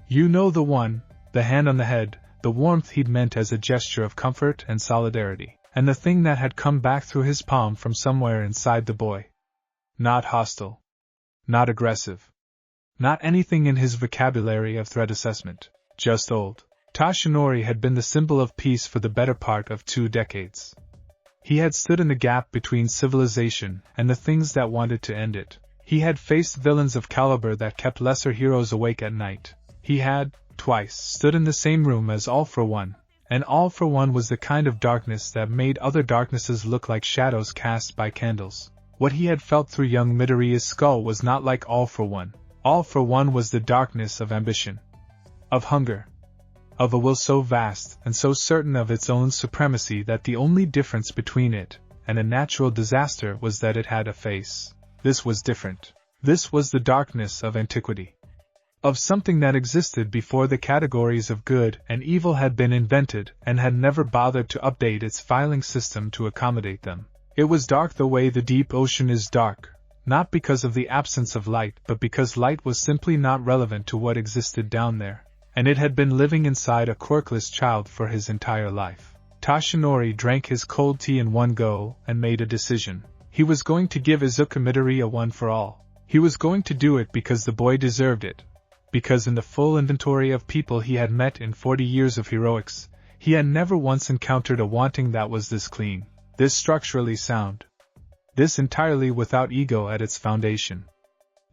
You know the one, the hand on the head, the warmth he'd meant as a gesture of comfort and solidarity, and the thing that had come back through his palm from somewhere inside the boy. Not hostile. Not aggressive. Not anything in his vocabulary of threat assessment. Just old. Toshinori had been the symbol of peace for the better part of 2 decades. He had stood in the gap between civilization and the things that wanted to end it. He had faced villains of caliber that kept lesser heroes awake at night. He had, twice, stood in the same room as All for One, and All for One was the kind of darkness that made other darknesses look like shadows cast by candles. What he had felt through young Midoriya's skull was not like All for One. All for One was the darkness of ambition, of hunger, of a will so vast and so certain of its own supremacy that the only difference between it and a natural disaster was that it had a face. This was different. This was the darkness of antiquity. Of something that existed before the categories of good and evil had been invented and had never bothered to update its filing system to accommodate them. It was dark the way the deep ocean is dark, not because of the absence of light but because light was simply not relevant to what existed down there, and it had been living inside a quirkless child for his entire life. Toshinori drank his cold tea in one go and made a decision. He was going to give Izuku Midoriya one for all. He was going to do it because the boy deserved it. Because in the full inventory of people he had met in 40 years of heroics, he had never once encountered a wanting that was this clean, this structurally sound, this entirely without ego at its foundation.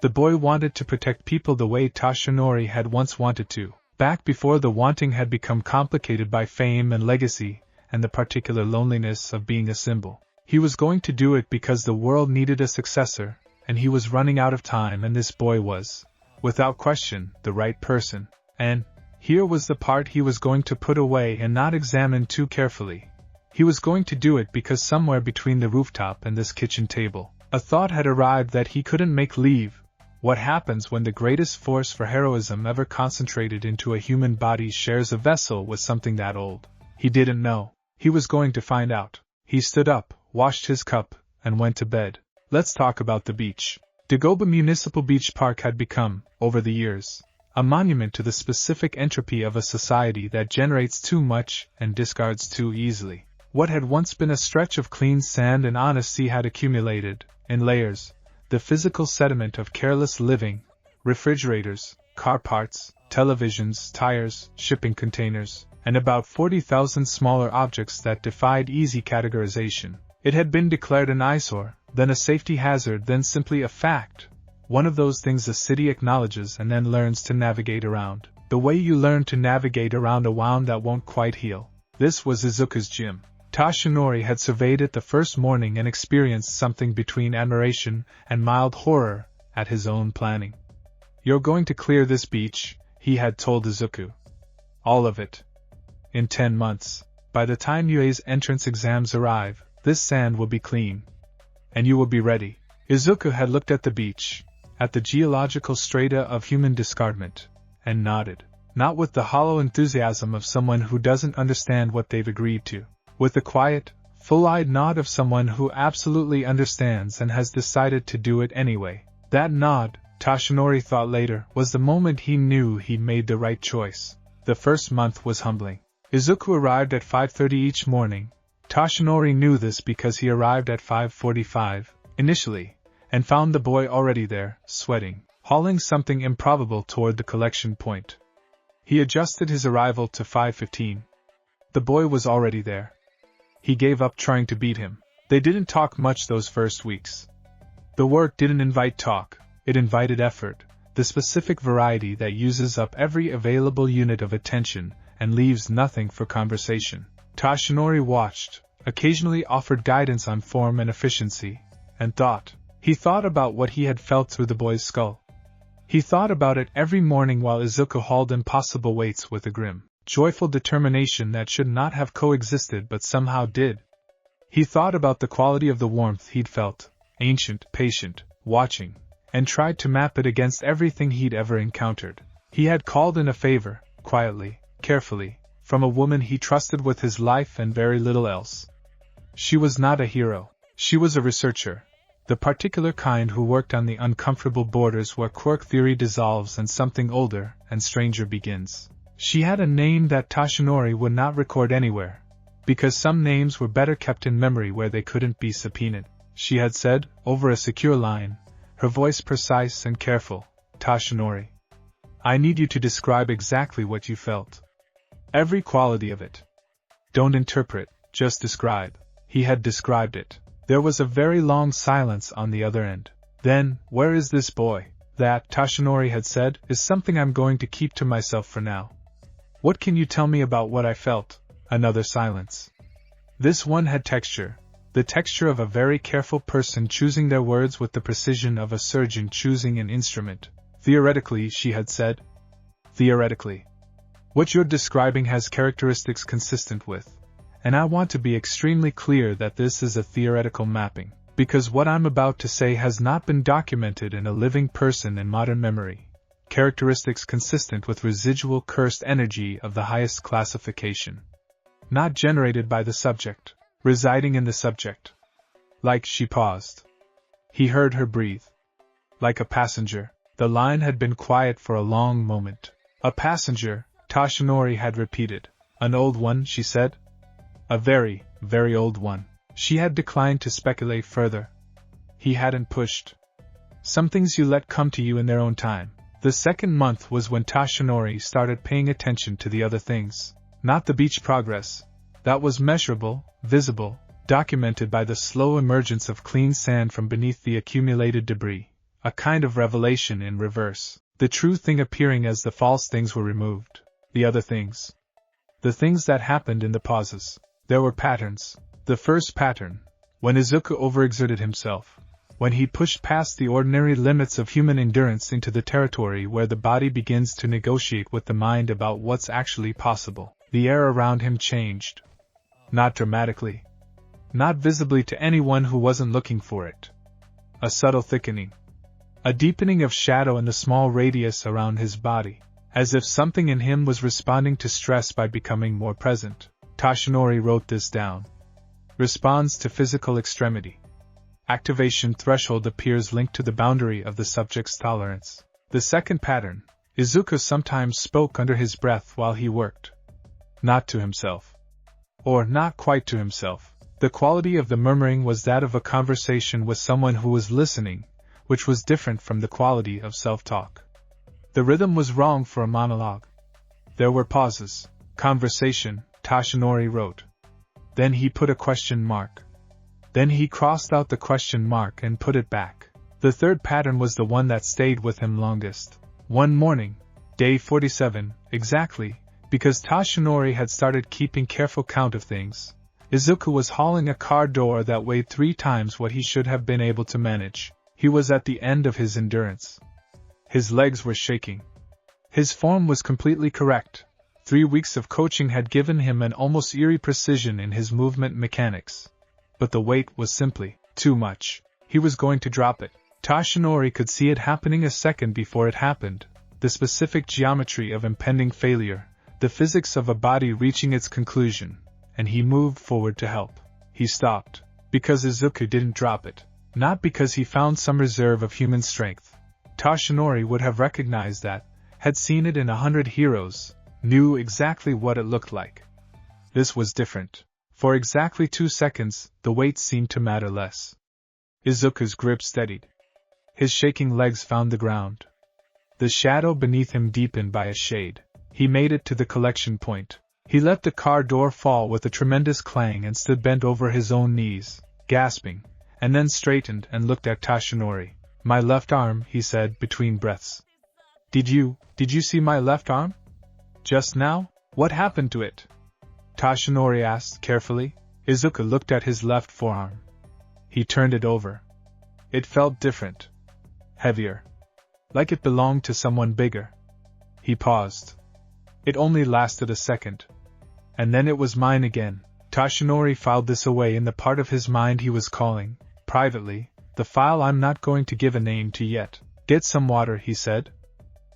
The boy wanted to protect people the way Toshinori had once wanted to, back before the wanting had become complicated by fame and legacy and the particular loneliness of being a symbol. He was going to do it because the world needed a successor, and he was running out of time, and this boy was, without question, the right person. And here was the part he was going to put away and not examine too carefully. He was going to do it because somewhere between the rooftop and this kitchen table, a thought had arrived that he couldn't make leave. What happens when the greatest force for heroism ever concentrated into a human body shares a vessel with something that old? He didn't know. He was going to find out. He stood up, washed his cup, and went to bed. Let's talk about the beach. Dagoba Municipal Beach Park had become, over the years, a monument to the specific entropy of a society that generates too much and discards too easily. What had once been a stretch of clean sand and honest sea had accumulated, in layers, the physical sediment of careless living, refrigerators, car parts, televisions, tires, shipping containers, and about 40,000 smaller objects that defied easy categorization. It had been declared an eyesore, then a safety hazard, then simply a fact. One of those things a city acknowledges and then learns to navigate around. The way you learn to navigate around a wound that won't quite heal. This was Izuku's gym. Toshinori had surveyed it the first morning and experienced something between admiration and mild horror at his own planning. You're going to clear this beach, he had told Izuku. All of it. In 10 months. By the time UA's entrance exams arrive, this sand will be clean. And you will be ready. Izuku had looked at the beach, at the geological strata of human discardment, and nodded. Not with the hollow enthusiasm of someone who doesn't understand what they've agreed to. With the quiet, full-eyed nod of someone who absolutely understands and has decided to do it anyway. That nod, Toshinori thought later, was the moment he knew he'd made the right choice. The first month was humbling. Izuku arrived at 5:30 each morning. Toshinori knew this because he arrived at 5:45, initially, and found the boy already there, sweating, hauling something improbable toward the collection point. He adjusted his arrival to 5:15. The boy was already there. He gave up trying to beat him. They didn't talk much those first weeks. The work didn't invite talk, it invited effort, the specific variety that uses up every available unit of attention and leaves nothing for conversation. Toshinori watched, occasionally offered guidance on form and efficiency, and thought. He thought about what he had felt through the boy's skull. He thought about it every morning while Izuku hauled impossible weights with a grim, joyful determination that should not have coexisted but somehow did. He thought about the quality of the warmth he'd felt, ancient, patient, watching, and tried to map it against everything he'd ever encountered. He had called in a favor, quietly, carefully, from a woman he trusted with his life and very little else. She was not a hero. She was a researcher, the particular kind who worked on the uncomfortable borders where quirk theory dissolves and something older and stranger begins. She had a name that Toshinori would not record anywhere, because some names were better kept in memory where they couldn't be subpoenaed. She had said, over a secure line, her voice precise and careful, "Toshinori, I need you to describe exactly what you felt. Every quality of it. Don't interpret, just describe." He had described it. There was a very long silence on the other end. Then, "Where is this boy?" "That," Toshinori had said, "is something I'm going to keep to myself for now." "What can you tell me about what I felt?" Another silence. This one had texture, the texture of a very careful person choosing their words with the precision of a surgeon choosing an instrument. "Theoretically," she had said. "Theoretically. What you're describing has characteristics consistent with. And I want to be extremely clear that this is a theoretical mapping, because what I'm about to say has not been documented in a living person in modern memory. Characteristics consistent with residual cursed energy of the highest classification. Not generated by the subject, residing in the subject. Like," she paused. He heard her breathe. "Like a passenger." The line had been quiet for a long moment. "A passenger," Toshinori had repeated. "An old one," she said. "A very, very old one." She had declined to speculate further. He hadn't pushed. "Some things you let come to you in their own time." The second month was when Toshinori started paying attention to the other things. Not the beach progress. That was measurable, visible, documented by the slow emergence of clean sand from beneath the accumulated debris. A kind of revelation in reverse. The true thing appearing as the false things were removed. The other things. The things that happened in the pauses. There were patterns. The first pattern, when Izuku overexerted himself, when he pushed past the ordinary limits of human endurance into the territory where the body begins to negotiate with the mind about what's actually possible. The air around him changed. Not dramatically. Not visibly to anyone who wasn't looking for it. A subtle thickening. A deepening of shadow in the small radius around his body, as if something in him was responding to stress by becoming more present. Toshinori wrote this down. Responds to physical extremity. Activation threshold appears linked to the boundary of the subject's tolerance. The second pattern, Izuku sometimes spoke under his breath while he worked. Not to himself. Or not quite to himself. The quality of the murmuring was that of a conversation with someone who was listening, which was different from the quality of self-talk. The rhythm was wrong for a monologue. There were pauses. Conversation, Toshinori wrote. Then he put a question mark. Then he crossed out the question mark and put it back. The third pattern was the one that stayed with him longest. One morning, day 47, exactly, because Toshinori had started keeping careful count of things, Izuku was hauling a car door that weighed 3 times what he should have been able to manage. He was at the end of his endurance. His legs were shaking. His form was completely correct. 3 weeks of coaching had given him an almost eerie precision in his movement mechanics. But the weight was simply too much. He was going to drop it. Toshinori could see it happening a second before it happened. The specific geometry of impending failure, the physics of a body reaching its conclusion, and he moved forward to help. He stopped. Because Izuku didn't drop it. Not because he found some reserve of human strength. Toshinori would have recognized that, had seen it in 100 heroes, knew exactly what it looked like. This was different. For exactly 2 seconds, the weight seemed to matter less. Izuku's grip steadied. His shaking legs found the ground. The shadow beneath him deepened by a shade. He made it to the collection point. He let the car door fall with a tremendous clang and stood bent over his own knees, gasping, and then straightened and looked at Tashinori. "My left arm," he said between breaths. Did you see my left arm? Just now? What happened to it?" Tashinori asked carefully. Izuku looked at his left forearm. He turned it over. It felt different. Heavier. Like it belonged to someone bigger. He paused. It only lasted a second. And then it was mine again. Tashinori filed this away in the part of his mind he was calling, privately, the file I'm not going to give a name to yet. "Get some water," he said.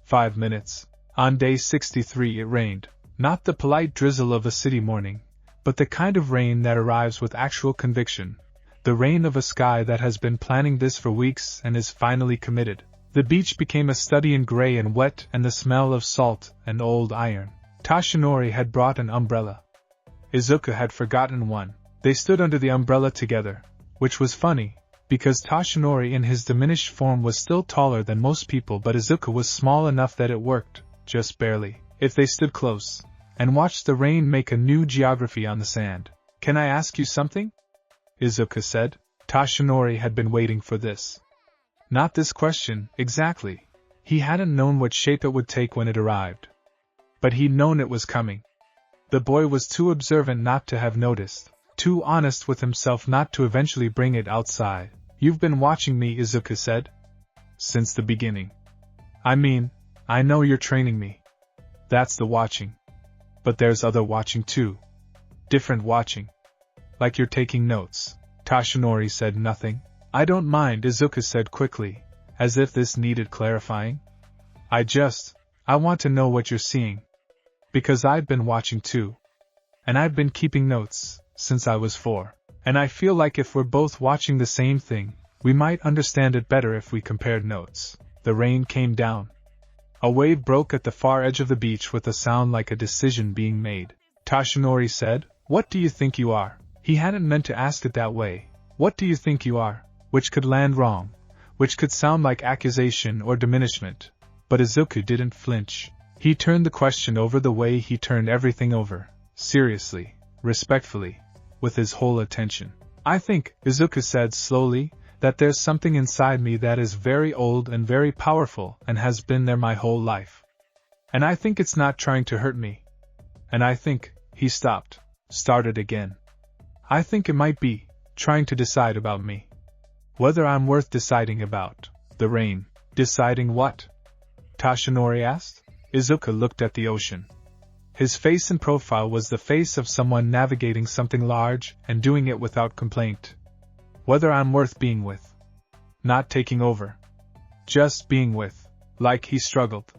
5 minutes. On day 63 it rained. Not the polite drizzle of a city morning, but the kind of rain that arrives with actual conviction. The rain of a sky that has been planning this for weeks and is finally committed. The beach became a study in gray and wet and the smell of salt and old iron. Tashinori had brought an umbrella. Izuku had forgotten one. They stood under the umbrella together, which was funny, because Tashinori in his diminished form was still taller than most people, but Izuku was small enough that it worked, just barely, if they stood close, and watched the rain make a new geography on the sand. "Can I ask you something?" Izuku said. Tashinori had been waiting for this. Not this question, exactly. He hadn't known what shape it would take when it arrived. But he'd known it was coming. The boy was too observant not to have noticed, too honest with himself not to eventually bring it outside. "You've been watching me," Izuku said. "Since the beginning. I mean, I know you're training me. That's the watching. But there's other watching too. Different watching. Like you're taking notes." Tashinori said nothing. "I don't mind," Izuku said quickly, as if this needed clarifying. I want to know what you're seeing. Because I've been watching too. And I've been keeping notes, since I was 4. And I feel like if we're both watching the same thing, we might understand it better if we compared notes." The rain came down. A wave broke at the far edge of the beach with a sound like a decision being made. Tashinori said, "What do you think you are?" He hadn't meant to ask it that way. "What do you think you are?" Which could land wrong, which could sound like accusation or diminishment. But Izuku didn't flinch. He turned the question over the way he turned everything over, seriously, respectfully, with his whole attention. "I think," Izuku said slowly, "that there's something inside me that is very old and very powerful and has been there my whole life. And I think it's not trying to hurt me. And I think," he stopped, started again. "I think it might be trying to decide about me. Whether I'm worth deciding about." "The rain." "Deciding what?" Tashinori asked. Izuku looked at the ocean. His face and profile was the face of someone navigating something large and doing it without complaint. "Whether I'm worth being with. Not taking over. Just being with." Like he struggled.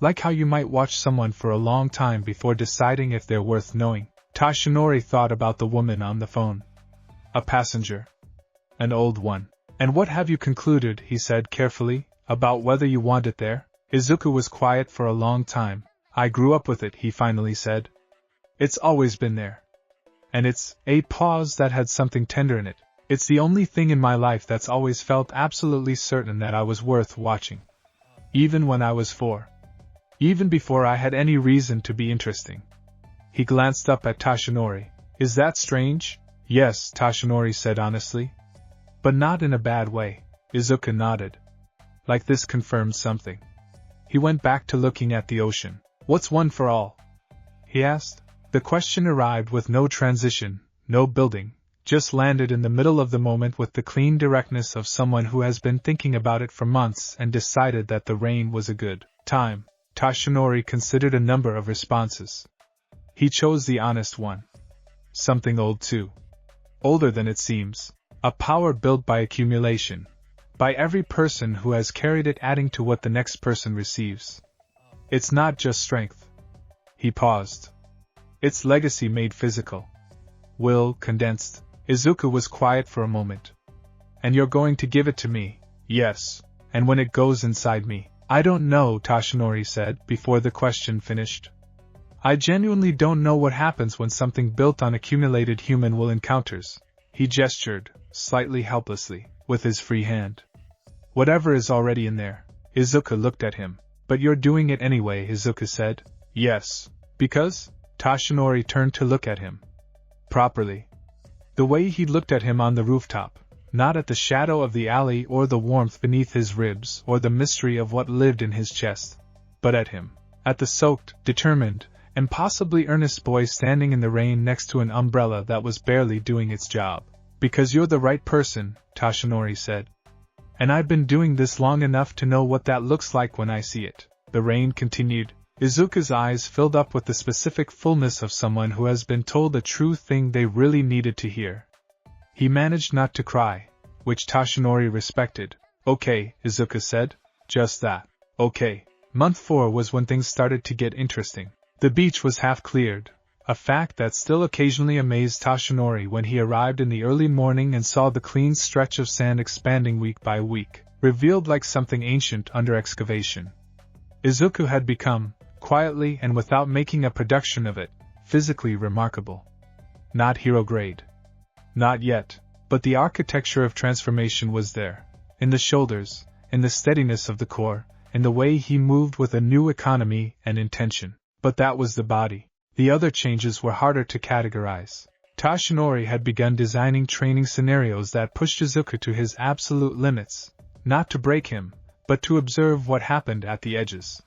Like how you might watch someone for a long time before deciding if they're worth knowing. Tashinori thought about the woman on the phone. A passenger. An old one. "And what have you concluded," he said carefully, "about whether you want it there?" Izuku was quiet for a long time. "I grew up with it," he finally said. "It's always been there. And it's a pause that had something tender in it. It's the only thing in my life that's always felt absolutely certain that I was worth watching. Even when I was 4. Even before I had any reason to be interesting." He glanced up at Tashinori. "Is that strange?" "Yes," Tashinori said honestly. "But not in a bad way." Izuku nodded. "Like this confirms something." He went back to looking at the ocean. "What's one for all?" he asked. The question arrived with no transition, no building, just landed in the middle of the moment with the clean directness of someone who has been thinking about it for months and decided that the rain was a good time. Tashinori considered a number of responses. He chose the honest one. Something old too. Older than it seems. A power built by accumulation. By every person who has carried it, adding to what the next person receives. It's not just strength. He paused. It's legacy made physical. Will condensed. Izuku was quiet for a moment. "And you're going to give it to me?" "Yes. And when it goes inside me?" "I don't know," Tashinori said before the question finished. "I genuinely don't know what happens when something built on accumulated human will encounters." He gestured, slightly helplessly, with his free hand. "Whatever is already in there." Izuku looked at him. "But you're doing it anyway," Izuku said. Yes. Because? Toshinori turned to look at him. Properly. The way he looked at him on the rooftop, not at the shadow of the alley or the warmth beneath his ribs or the mystery of what lived in his chest, but at him, at the soaked, determined, and possibly earnest boy standing in the rain next to an umbrella that was barely doing its job. Because you're the right person, Toshinori said. And I've been doing this long enough to know what that looks like when I see it. The rain continued. Izuku's eyes filled up with the specific fullness of someone who has been told the true thing they really needed to hear. He managed not to cry, which Toshinori respected. Okay, Izuku said. Just that. Okay. Month 4 was when things started to get interesting. The beach was half cleared, a fact that still occasionally amazed Toshinori when he arrived in the early morning and saw the clean stretch of sand expanding week by week, revealed like something ancient under excavation. Izuku had become, quietly and without making a production of it, physically remarkable. Not hero grade. Not yet, but the architecture of transformation was there. In the shoulders, in the steadiness of the core, in the way he moved with a new economy and intention. But that was the body. The other changes were harder to categorize. Toshinori had begun designing training scenarios that pushed Izuku to his absolute limits, not to break him, but to observe what happened at the edges.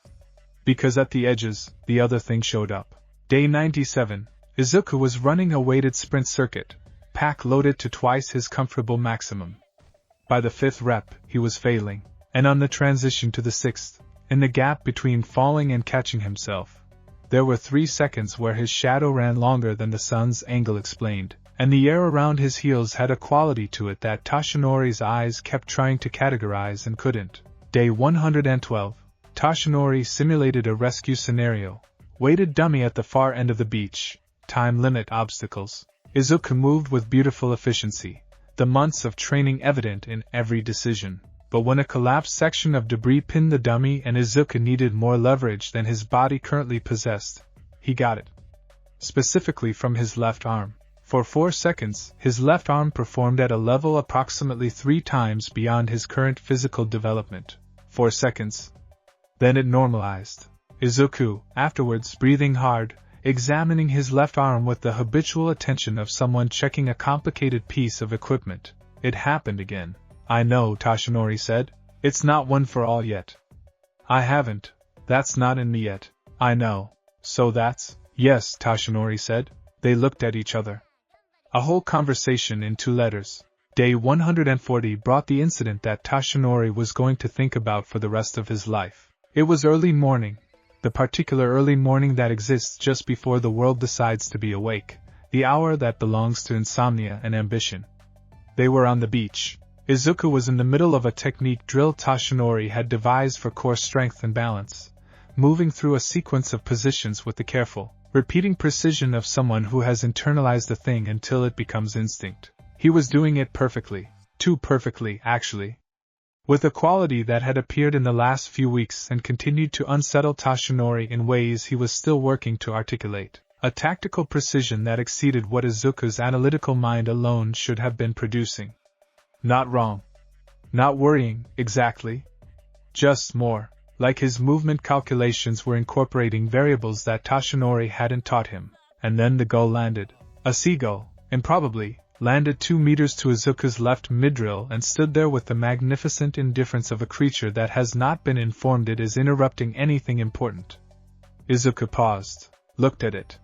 Because at the edges, the other thing showed up. Day 97, Izuku was running a weighted sprint circuit, pack loaded to twice his comfortable maximum. By the 5th rep, he was failing, and on the transition to the 6th, in the gap between falling and catching himself, there were 3 seconds where his shadow ran longer than the sun's angle explained, and the air around his heels had a quality to it that Toshinori's eyes kept trying to categorize and couldn't. Day 112, Toshinori simulated a rescue scenario, weighted dummy at the far end of the beach, time limit obstacles. Izuku moved with beautiful efficiency, the months of training evident in every decision. But when a collapsed section of debris pinned the dummy and Izuku needed more leverage than his body currently possessed, he got it. Specifically from his left arm. For 4 seconds, his left arm performed at a level approximately 3 times beyond his current physical development. 4 seconds. Then it normalized. Izuku, afterwards breathing hard, examining his left arm with the habitual attention of someone checking a complicated piece of equipment. It happened again. I know, Toshinori said. It's not one for all yet. I haven't. That's not in me yet. I know. So that's? Yes, Toshinori said. They looked at each other. A whole conversation in 2 letters. Day 140 brought the incident that Toshinori was going to think about for the rest of his life. It was early morning. The particular early morning that exists just before the world decides to be awake. The hour that belongs to insomnia and ambition. They were on the beach. Izuku was in the middle of a technique drill Toshinori had devised for core strength and balance, moving through a sequence of positions with the careful, repeating precision of someone who has internalized a thing until it becomes instinct. He was doing it perfectly, too perfectly, actually. With a quality that had appeared in the last few weeks and continued to unsettle Toshinori in ways he was still working to articulate. A tactical precision that exceeded what Izuku's analytical mind alone should have been producing. Not wrong. Not worrying, exactly. Just more, like his movement calculations were incorporating variables that Toshinori hadn't taught him. And then the gull landed. A seagull, improbably, landed 2 meters to Izuku's left mid-drill and stood there with the magnificent indifference of a creature that has not been informed it is interrupting anything important. Izuku paused, looked at it.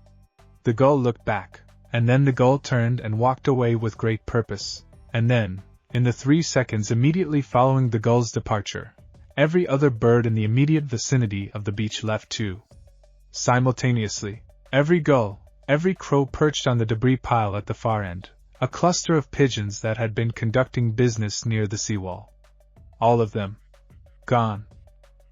The gull looked back, and then the gull turned and walked away with great purpose, and then, in the 3 seconds immediately following the gull's departure, every other bird in the immediate vicinity of the beach left too. Simultaneously, every gull, every crow perched on the debris pile at the far end, a cluster of pigeons that had been conducting business near the seawall. All of them. Gone.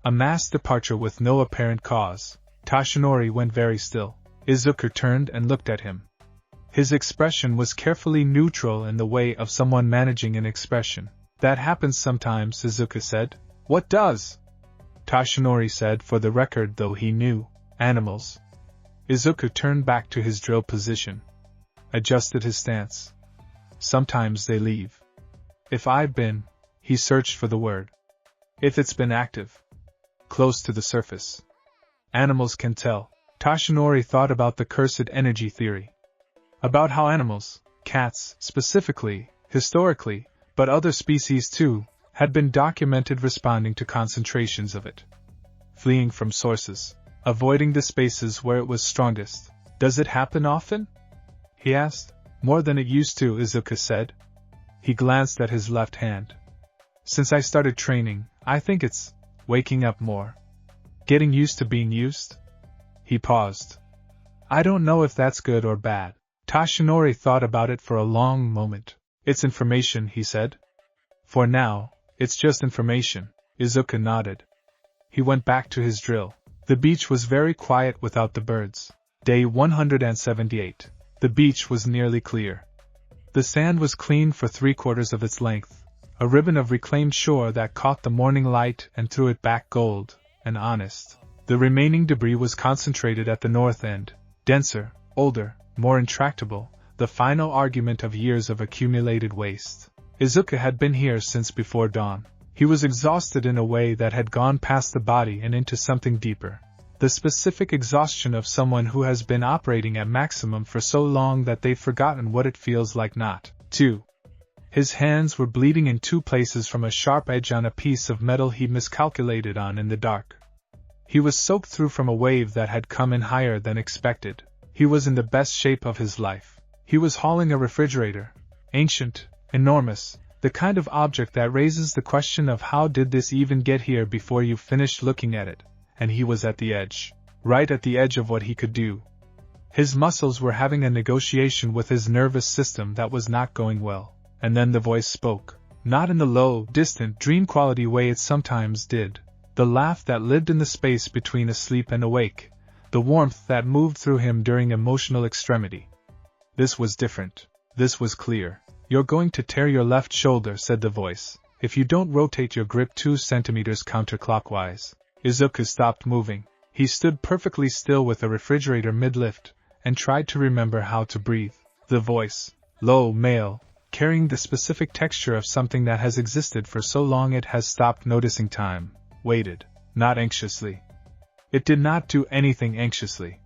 A mass departure with no apparent cause. Toshinori went very still. Izuku turned and looked at him. His expression was carefully neutral in the way of someone managing an expression. That happens sometimes, Izuku said. What does? Toshinori said, for the record, though he knew. Animals. Izuku turned back to his drill position. Adjusted his stance. Sometimes they leave. If I've been, he searched for the word. If it's been active. Close to the surface. Animals can tell. Toshinori thought about the cursed energy theory. About how animals, cats specifically, historically, but other species too, had been documented responding to concentrations of it. Fleeing from sources, avoiding the spaces where it was strongest. Does it happen often? He asked. More than it used to, Izuku said. He glanced at his left hand. Since I started training, I think it's waking up more. Getting used to being used? He paused. I don't know if that's good or bad. Toshinori thought about it for a long moment. It's information, he said. For now, it's just information. Izuku nodded. He went back to his drill. The beach was very quiet without the birds. Day 178. The beach was nearly clear. The sand was clean for 3/4 of its length, a ribbon of reclaimed shore that caught the morning light and threw it back gold and honest. The remaining debris was concentrated at the north end, denser, older, more intractable, the final argument of years of accumulated waste. Izuku had been here since before dawn. He was exhausted in a way that had gone past the body and into something deeper. The specific exhaustion of someone who has been operating at maximum for so long that they've forgotten what it feels like not to. His hands were bleeding in 2 places from a sharp edge on a piece of metal he miscalculated on in the dark. He was soaked through from a wave that had come in higher than expected. He was in the best shape of his life. He was hauling a refrigerator, ancient, enormous, the kind of object that raises the question of how did this even get here before you finished looking at it, and he was at the edge, right at the edge of what he could do. His muscles were having a negotiation with his nervous system that was not going well, and then the voice spoke, not in the low, distant, dream-quality way it sometimes did, the laugh that lived in the space between asleep and awake, the warmth that moved through him during emotional extremity. This was different. This was clear. You're going to tear your left shoulder, said the voice, if you don't rotate your grip 2 centimeters counterclockwise. Izuku stopped moving. He stood perfectly still with the refrigerator mid-lift, and tried to remember how to breathe. The voice, low, male, carrying the specific texture of something that has existed for so long it has stopped noticing time, waited, not anxiously. It did not do anything anxiously.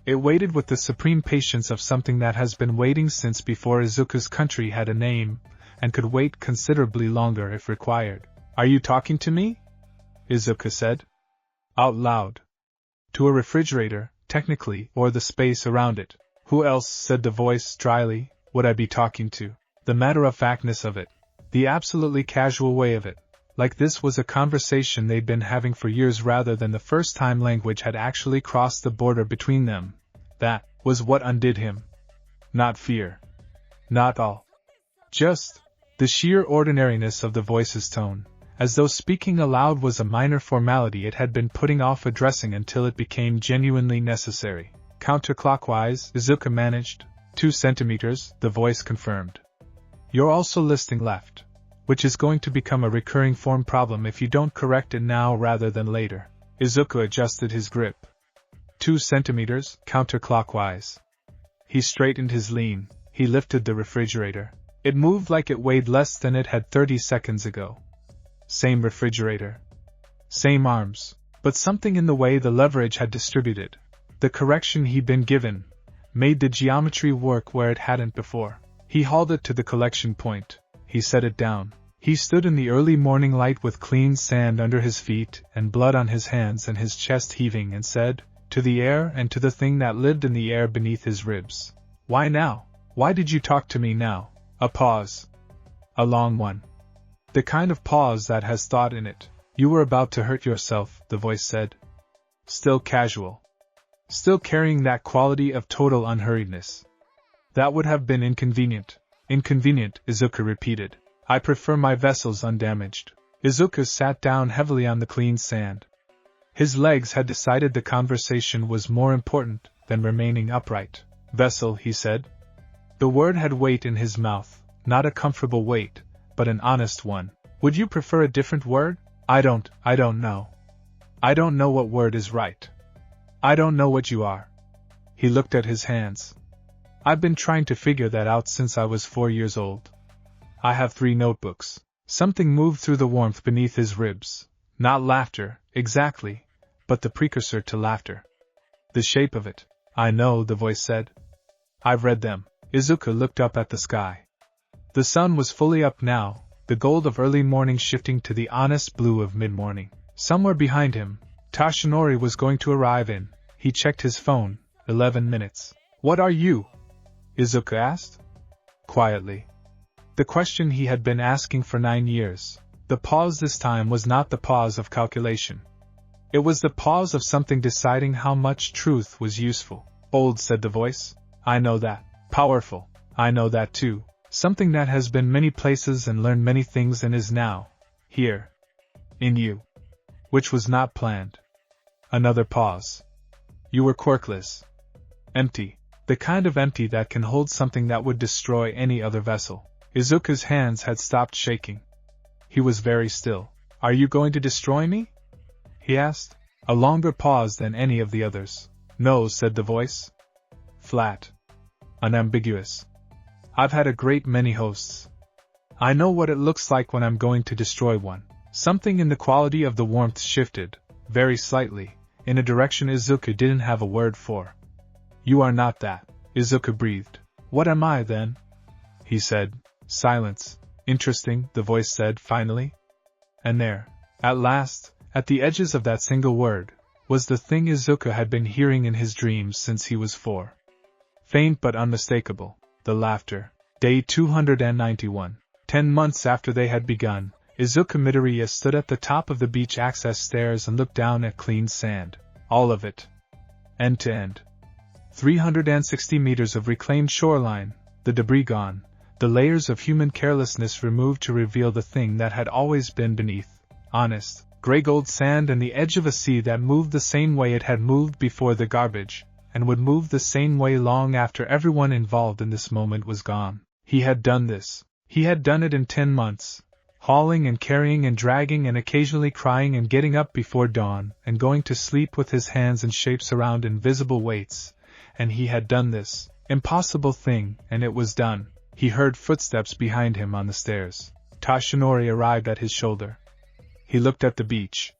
It waited with the supreme patience of something that has been waiting since before Izuku's country had a name, and could wait considerably longer if required. Are you talking to me? Izuku said. Out loud. To a refrigerator, technically, or the space around it. Who else, said the voice dryly, would I be talking to? The matter-of-factness of it. The absolutely casual way of it. Like this was a conversation they'd been having for years rather than the first time language had actually crossed the border between them. That was what undid him. Not fear. Not all. Just the sheer ordinariness of the voice's tone, as though speaking aloud was a minor formality it had been putting off addressing until it became genuinely necessary. Counterclockwise, Izuku managed. 2 centimeters, the voice confirmed. You're also listing left, which is going to become a recurring form problem if you don't correct it now rather than later. Izuku adjusted his grip. 2 centimeters, counterclockwise. He straightened his lean. He lifted the refrigerator. It moved like it weighed less than it had 30 seconds ago. Same refrigerator. Same arms. But something in the way the leverage had distributed, the correction he'd been given, made the geometry work where it hadn't before. He hauled it to the collection point. He set it down. He stood in the early morning light with clean sand under his feet and blood on his hands and his chest heaving and said, to the air and to the thing that lived in the air beneath his ribs. Why now? Why did you talk to me now? A pause. A long one. The kind of pause that has thought in it. You were about to hurt yourself, the voice said. Still casual. Still carrying that quality of total unhurriedness. That would have been inconvenient. Inconvenient, Izuku repeated. I prefer my vessels undamaged. Izuku sat down heavily on the clean sand. His legs had decided the conversation was more important than remaining upright. Vessel, he said. The word had weight in his mouth, not a comfortable weight, but an honest one. Would you prefer a different word? I don't know. I don't know what word is right. I don't know what you are. He looked at his hands. I've been trying to figure that out since I was 4 years old. I have 3 notebooks. Something moved through the warmth beneath his ribs. Not laughter, exactly, but the precursor to laughter. The shape of it. I know, the voice said. I've read them. Izuku looked up at the sky. The sun was fully up now, the gold of early morning shifting to the honest blue of mid-morning. Somewhere behind him, Toshinori was going to arrive in. He checked his phone. 11 minutes. What are you? Izuku asked. Quietly. The question he had been asking for 9 years. The pause this time was not the pause of calculation. It was the pause of something deciding how much truth was useful. Old, said the voice. I know that. Powerful. I know that too. Something that has been many places and learned many things and is now. Here. In you. Which was not planned. Another pause. You were quirkless. Empty. The kind of empty that can hold something that would destroy any other vessel. Izuku's hands had stopped shaking. He was very still. Are you going to destroy me? He asked. A longer pause than any of the others. No, said the voice. Flat. Unambiguous. I've had a great many hosts. I know what it looks like when I'm going to destroy one. Something in the quality of the warmth shifted, very slightly, in a direction Izuku didn't have a word for. You are not that, Izuku breathed. What am I then? He said. Silence. Interesting, the voice said finally. And there, at last, at the edges of that single word, was the thing Izuku had been hearing in his dreams since he was 4. Faint but unmistakable, the laughter. Day 291. 10 months after they had begun, Izuku Midoriya stood at the top of the beach access stairs and looked down at clean sand. All of it. End to end. 360 meters of reclaimed shoreline, the debris gone, the layers of human carelessness removed to reveal the thing that had always been beneath. Honest, gray-gold sand and the edge of a sea that moved the same way it had moved before the garbage, and would move the same way long after everyone involved in this moment was gone. He had done this. He had done it in 10 months. Hauling and carrying and dragging and occasionally crying and getting up before dawn and going to sleep with his hands in shapes around invisible weights. And he had done this impossible thing, and it was done. He heard footsteps behind him on the stairs. Toshinori arrived at his shoulder. He looked at the beach.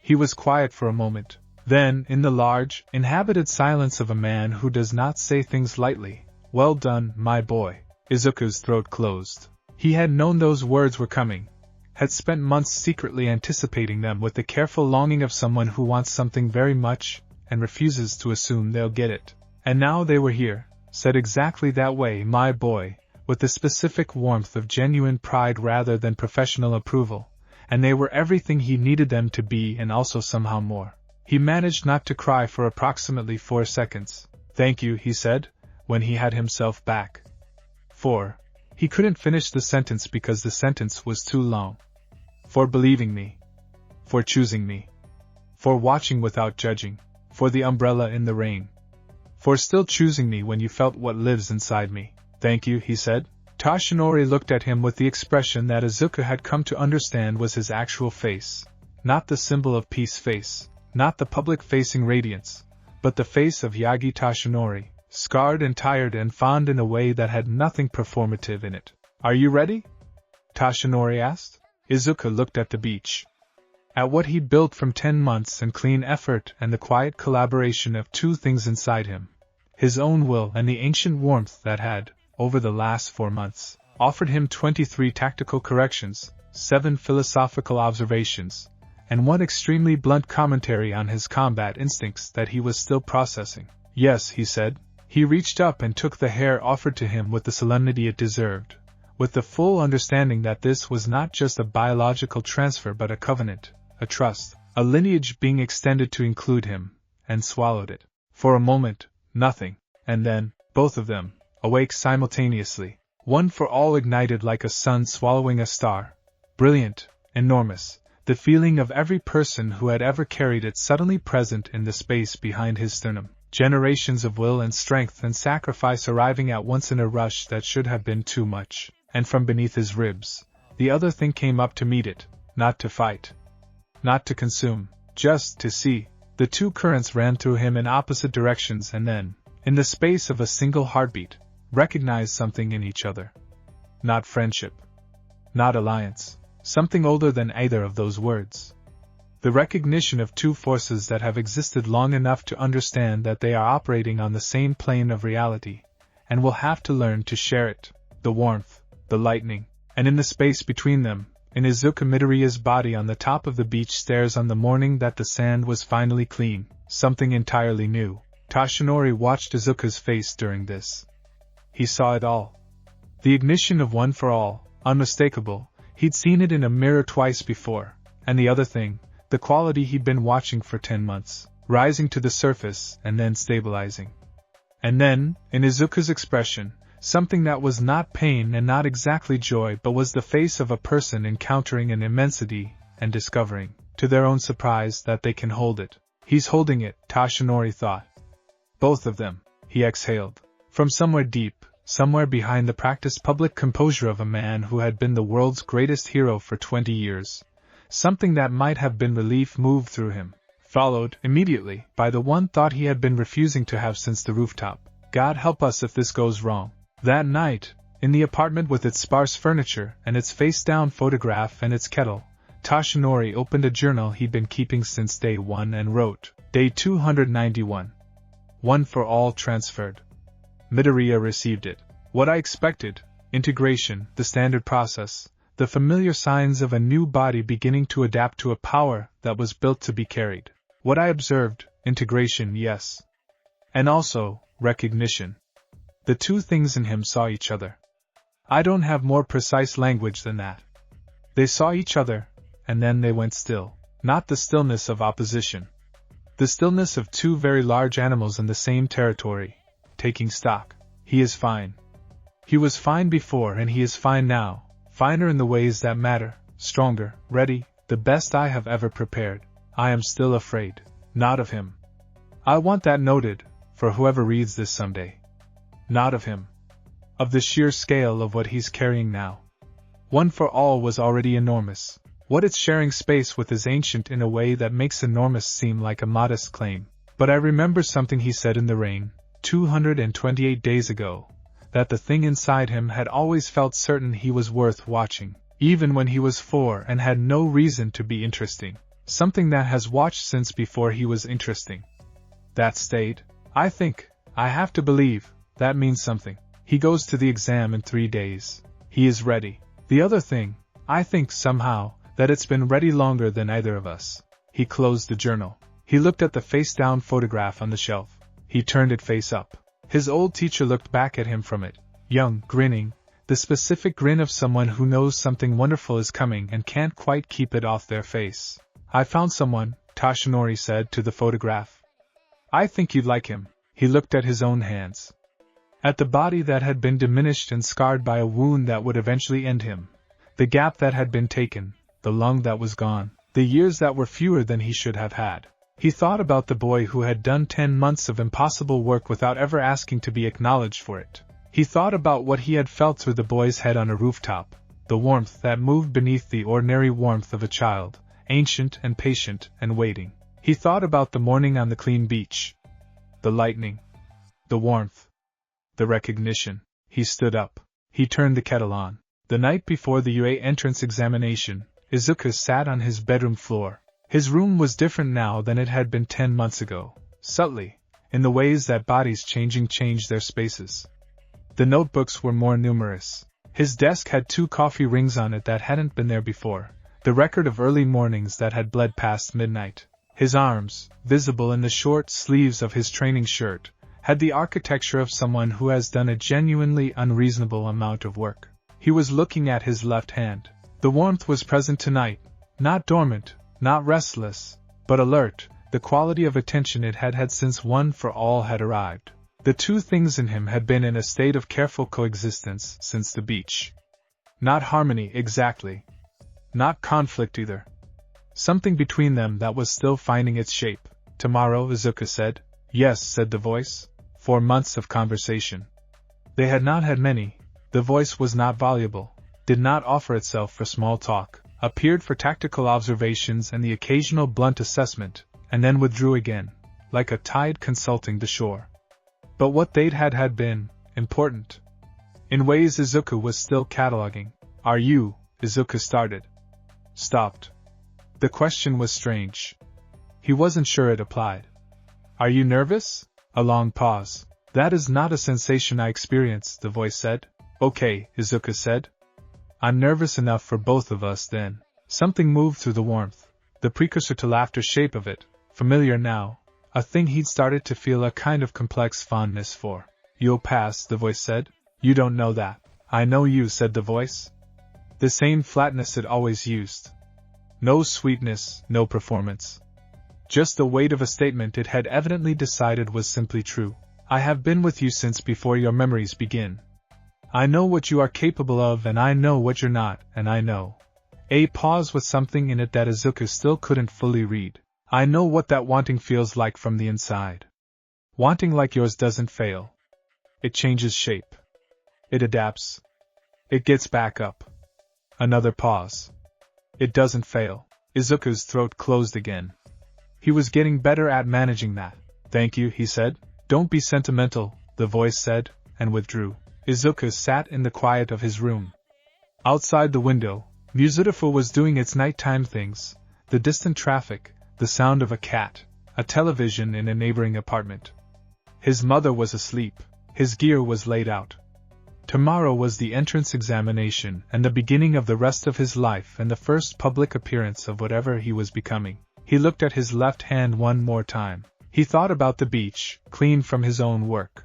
He was quiet for a moment. Then, in the large, inhabited silence of a man who does not say things lightly, "Well done, my boy." Izuku's throat closed. He had known those words were coming, had spent months secretly anticipating them with the careful longing of someone who wants something very much, and refuses to assume they'll get it. And now they were here, said exactly that way, my boy, with the specific warmth of genuine pride rather than professional approval, and they were everything he needed them to be and also somehow more. He managed not to cry for approximately 4 seconds. Thank you, he said, when he had himself back. 4. He couldn't finish the sentence because the sentence was too long. For believing me. For choosing me. For watching without judging. For the umbrella in the rain. For still choosing me when you felt what lives inside me. Thank you, he said. Toshinori looked at him with the expression that Izuku had come to understand was his actual face. Not the symbol of peace face. Not the public-facing radiance, but the face of Yagi Toshinori, scarred and tired and fond in a way that had nothing performative in it. Are you ready? Toshinori asked. Izuku looked at the beach. At what he'd built from 10 months and clean effort and the quiet collaboration of 2 things inside him. His own will and the ancient warmth that had, over the last 4 months, offered him 23 tactical corrections, 7 philosophical observations, and 1 extremely blunt commentary on his combat instincts that he was still processing. Yes, he said. He reached up and took the hair offered to him with the solemnity it deserved, with the full understanding that this was not just a biological transfer but a covenant, a trust, a lineage being extended to include him, and swallowed it. For a moment, nothing, and then, both of them, awake simultaneously, one for all ignited like a sun swallowing a star, brilliant, enormous, the feeling of every person who had ever carried it suddenly present in the space behind his sternum. Generations of will and strength and sacrifice arriving at once in a rush that should have been too much, and from beneath his ribs, the other thing came up to meet it, not to fight, not to consume, just to see. The 2 currents ran through him in opposite directions and then, in the space of a single heartbeat, recognized something in each other. Not friendship. Not alliance. Something older than either of those words. The recognition of two forces that have existed long enough to understand that they are operating on the same plane of reality, and will have to learn to share it. The warmth, the lightning, and in the space between them, in Izuku Midoriya's body on the top of the beach stairs on the morning that the sand was finally clean, something entirely new. Tashinori watched Izuku's face during this. He saw it all. The ignition of one for all, unmistakable, he'd seen it in a mirror twice before, and the other thing, the quality he'd been watching for 10 months, rising to the surface and then stabilizing. And then, in Izuku's expression, something that was not pain and not exactly joy but was the face of a person encountering an immensity and discovering, to their own surprise, that they can hold it. He's holding it, Tashinori thought. Both of them, he exhaled. From somewhere deep, somewhere behind the practiced public composure of a man who had been the world's greatest hero for 20 years, something that might have been relief moved through him, followed, immediately, by the one thought he had been refusing to have since the rooftop. God help us if this goes wrong. That night, in the apartment with its sparse furniture and its face-down photograph and its kettle, Tashinori opened a journal he'd been keeping since day 1 and wrote, Day 291. One for all transferred. Midoriya received it. What I expected, integration, the standard process, the familiar signs of a new body beginning to adapt to a power that was built to be carried. What I observed, integration, yes. And also, recognition. The two things in him saw each other. I don't have more precise language than that. They saw each other, and then they went still. Not the stillness of opposition. The stillness of two very large animals in the same territory, taking stock. He is fine. He was fine before and he is fine now, finer in the ways that matter, stronger, ready, the best I have ever prepared. I am still afraid. Not of him. I want that noted, for whoever reads this someday. Not of him. Of the sheer scale of what he's carrying now. One for all was already enormous. What it's sharing space with is ancient in a way that makes enormous seem like a modest claim. But I remember something he said in the rain, 228 days ago, that the thing inside him had always felt certain he was worth watching, even when he was 4 and had no reason to be interesting. Something that has watched since before he was interesting. That stayed. I think, I have to believe, that means something. He goes to the exam in 3 days. He is ready. The other thing, I think somehow, that it's been ready longer than either of us. He closed the journal. He looked at the face-down photograph on the shelf. He turned it face up. His old teacher looked back at him from it, young, grinning, the specific grin of someone who knows something wonderful is coming and can't quite keep it off their face. I found someone, Tashinori said to the photograph. I think you'd like him. He looked at his own hands. At the body that had been diminished and scarred by a wound that would eventually end him. The gap that had been taken, the lung that was gone, the years that were fewer than he should have had. He thought about the boy who had done 10 months of impossible work without ever asking to be acknowledged for it. He thought about what he had felt through the boy's head on a rooftop, the warmth that moved beneath the ordinary warmth of a child, ancient and patient and waiting. He thought about the morning on the clean beach. The lightning. The warmth. The recognition. He stood up. He turned the kettle on. The night before the UA entrance examination, Izuku sat on his bedroom floor. His room was different now than it had been 10 months ago, subtly, in the ways that bodies changing change their spaces. The notebooks were more numerous. His desk had 2 coffee rings on it that hadn't been there before, the record of early mornings that had bled past midnight. His arms, visible in the short sleeves of his training shirt, had the architecture of someone who has done a genuinely unreasonable amount of work. He was looking at his left hand. The warmth was present tonight, not dormant, not restless, but alert, the quality of attention it had had since One for All had arrived. The two things in him had been in a state of careful coexistence since the beach. Not harmony exactly. Not conflict either. Something between them that was still finding its shape. Tomorrow, Izuku said. Yes, said the voice. 4 months of conversation. They had not had many. The voice was not voluble, did not offer itself for small talk, appeared for tactical observations and the occasional blunt assessment, and then withdrew again, like a tide consulting the shore. But what they'd had been important. In ways Izuku was still cataloging. Are you, Izuku started. Stopped. The question was strange. He wasn't sure it applied. Are you nervous? A long pause. That is not a sensation I experience, the voice said. Okay, Izuku said. I'm nervous enough for both of us then. Something moved through the warmth, the precursor to laughter shape of it, familiar now, a thing he'd started to feel a kind of complex fondness for. You'll pass, the voice said. You don't know that. I know you, said the voice. The same flatness it always used. No sweetness, no performance. Just the weight of a statement it had evidently decided was simply true. I have been with you since before your memories begin. I know what you are capable of and I know what you're not, and I know. A pause with something in it that Izuku still couldn't fully read. I know what that wanting feels like from the inside. Wanting like yours doesn't fail. It changes shape. It adapts. It gets back up. Another pause. It doesn't fail. Izuku's throat closed again. He was getting better at managing that. Thank you, he said. Don't be sentimental, the voice said, and withdrew. Izuku sat in the quiet of his room. Outside the window, Muzurifu was doing its nighttime things, the distant traffic, the sound of a cat, a television in a neighboring apartment. His mother was asleep. His gear was laid out. Tomorrow was the entrance examination and the beginning of the rest of his life and the first public appearance of whatever he was becoming. He looked at his left hand one more time. He thought about the beach, clean from his own work.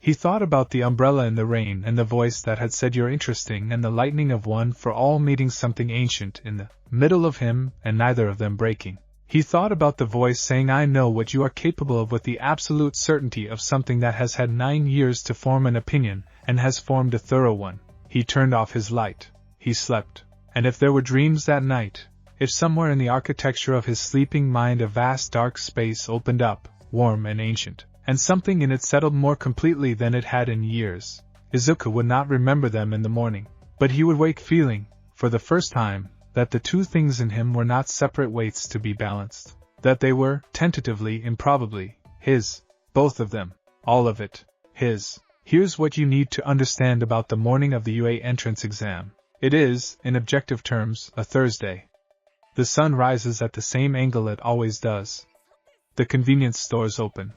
He thought about the umbrella in the rain and the voice that had said you're interesting and the lightning of one for all meeting something ancient in the middle of him and neither of them breaking. He thought about the voice saying I know what you are capable of with the absolute certainty of something that has had 9 years to form an opinion and has formed a thorough one. He turned off his light. He slept. And if there were dreams that night, if somewhere in the architecture of his sleeping mind a vast dark space opened up, warm and ancient, and something in it settled more completely than it had in years, Izuku would not remember them in the morning. But he would wake feeling, for the first time, that the two things in him were not separate weights to be balanced. That they were, tentatively, improbably, his, both of them, all of it, his. Here's what you need to understand about the morning of the UA entrance exam. It is, in objective terms, a Thursday. The sun rises at the same angle it always does. The convenience stores open.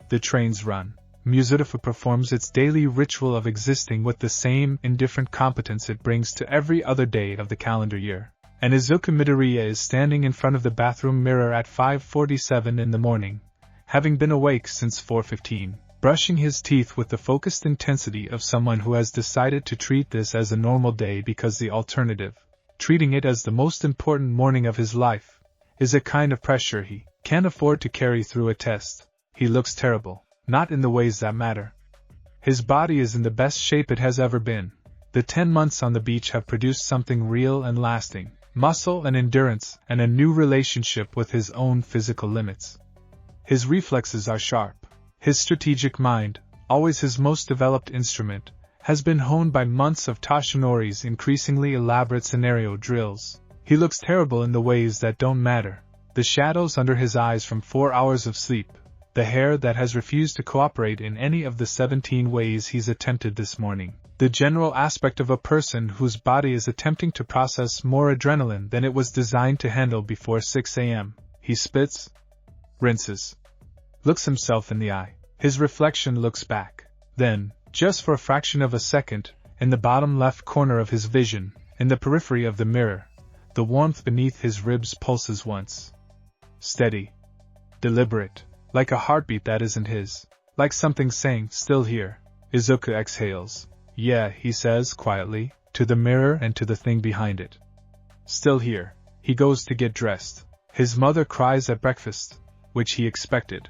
The trains run. Muzurifu performs its daily ritual of existing with the same indifferent competence it brings to every other day of the calendar year. And Izuku Midoriya is standing in front of the bathroom mirror at 5:47 in the morning, having been awake since 4:15, brushing his teeth with the focused intensity of someone who has decided to treat this as a normal day because the alternative, treating it as the most important morning of his life, is a kind of pressure he can't afford to carry through a test. He looks terrible, not in the ways that matter. His body is in the best shape it has ever been. The 10 months on the beach have produced something real and lasting, muscle and endurance and a new relationship with his own physical limits. His reflexes are sharp. His strategic mind, always his most developed instrument, has been honed by months of Toshinori's increasingly elaborate scenario drills. He looks terrible in the ways that don't matter. The shadows under his eyes from 4 hours of sleep, the hair that has refused to cooperate in any of the 17 ways he's attempted this morning, the general aspect of a person whose body is attempting to process more adrenaline than it was designed to handle before 6 a.m. He spits, rinses, looks himself in the eye. His reflection looks back. Then, just for a fraction of a second, in the bottom left corner of his vision, in the periphery of the mirror, the warmth beneath his ribs pulses once. Steady. Deliberate. Like a heartbeat that isn't his. Like something saying, still here. Izuku exhales. Yeah, he says quietly, to the mirror and to the thing behind it. Still here. He goes to get dressed. His mother cries at breakfast, which he expected.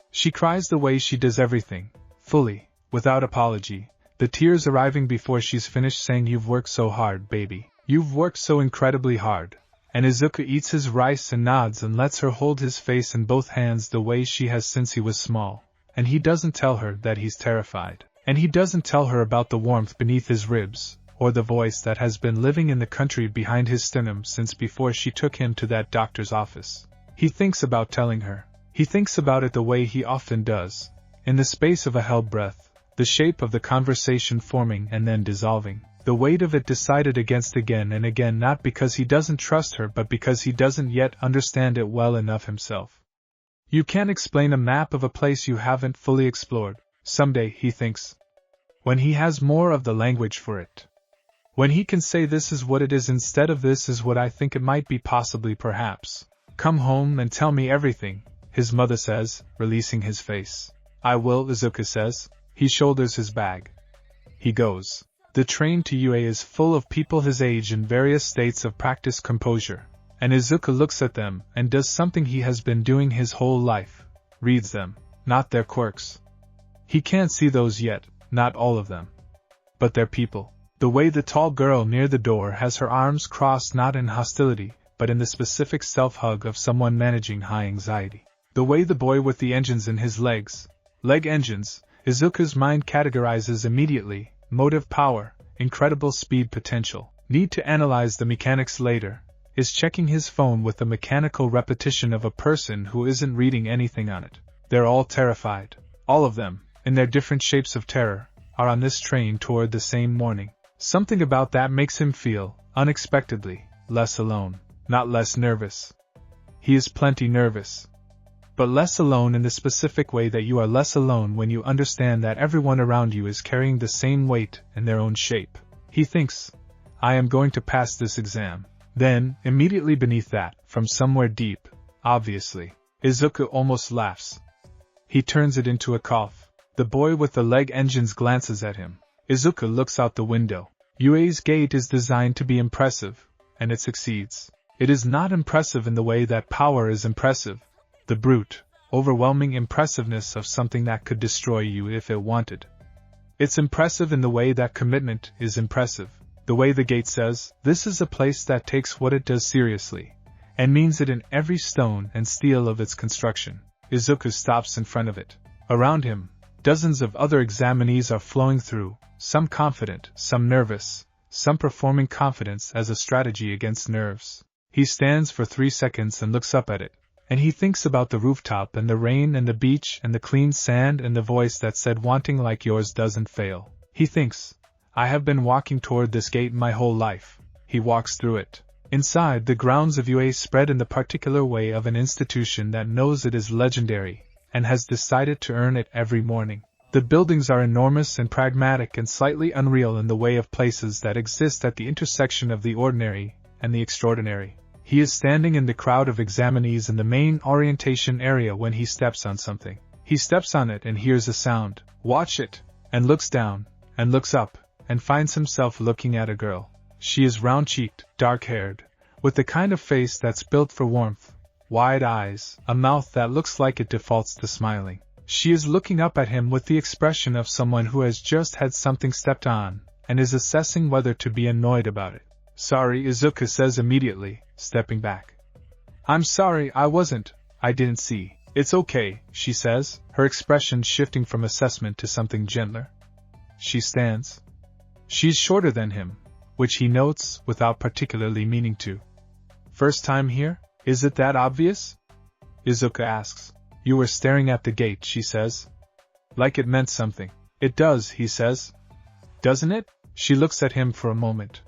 She cries the way she does everything, fully, without apology, the tears arriving before she's finished saying you've worked so hard, baby. You've worked so incredibly hard. And Izuku eats his rice and nods and lets her hold his face in both hands the way she has since he was small. And he doesn't tell her that he's terrified. And he doesn't tell her about the warmth beneath his ribs, or the voice that has been living in the country behind his sternum since before she took him to that doctor's office. He thinks about telling her. He thinks about it the way he often does, in the space of a held breath, the shape of the conversation forming and then dissolving, The weight of it decided against again and again, not because he doesn't trust her but because he doesn't yet understand it well enough himself. You can't explain a map of a place you haven't fully explored. Someday, he thinks. When he has more of the language for it. When he can say this is what it is instead of this is what I think it might be, possibly, perhaps. Come home and tell me everything, his mother says, releasing his face. I will, Izuku says. He shoulders his bag. He goes. The train to UA is full of people his age in various states of practiced composure, and Izuku looks at them and does something he has been doing his whole life. Reads them, not their quirks. He can't see those yet, not all of them. But they're people. The way the tall girl near the door has her arms crossed, not in hostility, but in the specific self-hug of someone managing high anxiety. The way the boy with the engines in his legs, leg engines, Izuku's mind categorizes immediately: motive power, incredible speed potential, need to analyze the mechanics later, is checking his phone with the mechanical repetition of a person who isn't reading anything on it. They're all terrified. All of them, in their different shapes of terror, are on this train toward the same morning. Something about that makes him feel, unexpectedly, less alone, not less nervous. He is plenty nervous. But less alone in the specific way that you are less alone when you understand that everyone around you is carrying the same weight in their own shape. He thinks, I am going to pass this exam. Then, immediately beneath that, from somewhere deep, obviously, Izuku almost laughs. He turns it into a cough. The boy with the leg engines glances at him. Izuku looks out the window. UA's gate is designed to be impressive, and it succeeds. It is not impressive in the way that power is impressive. The brute, overwhelming impressiveness of something that could destroy you if it wanted. It's impressive in the way that commitment is impressive. The way the gate says, this is a place that takes what it does seriously, and means it in every stone and steel of its construction. Izuku stops in front of it. Around him, dozens of other examinees are flowing through, some confident, some nervous, some performing confidence as a strategy against nerves. He stands for 3 seconds and looks up at it. And he thinks about the rooftop and the rain and the beach and the clean sand and the voice that said wanting like yours doesn't fail. He thinks, I have been walking toward this gate my whole life. He walks through it. Inside, the grounds of UA spread in the particular way of an institution that knows it is legendary, and has decided to earn it every morning. The buildings are enormous and pragmatic and slightly unreal in the way of places that exist at the intersection of the ordinary and the extraordinary. He is standing in the crowd of examinees in the main orientation area when he steps on something. He steps on it and hears a sound. Watch it! And looks down, and looks up, and finds himself looking at a girl. She is round-cheeked, dark-haired, with the kind of face that's built for warmth, wide eyes, a mouth that looks like it defaults to smiling. She is looking up at him with the expression of someone who has just had something stepped on, and is assessing whether to be annoyed about it. Sorry, Izuku says immediately, stepping back. I'm sorry, I didn't see. It's okay, she says, her expression shifting from assessment to something gentler. She stands. She's shorter than him, which he notes without particularly meaning to. First time here? Is it that obvious? Izuku asks. You were staring at the gate, she says. Like it meant something. It does, he says. Doesn't it? She looks at him for a moment.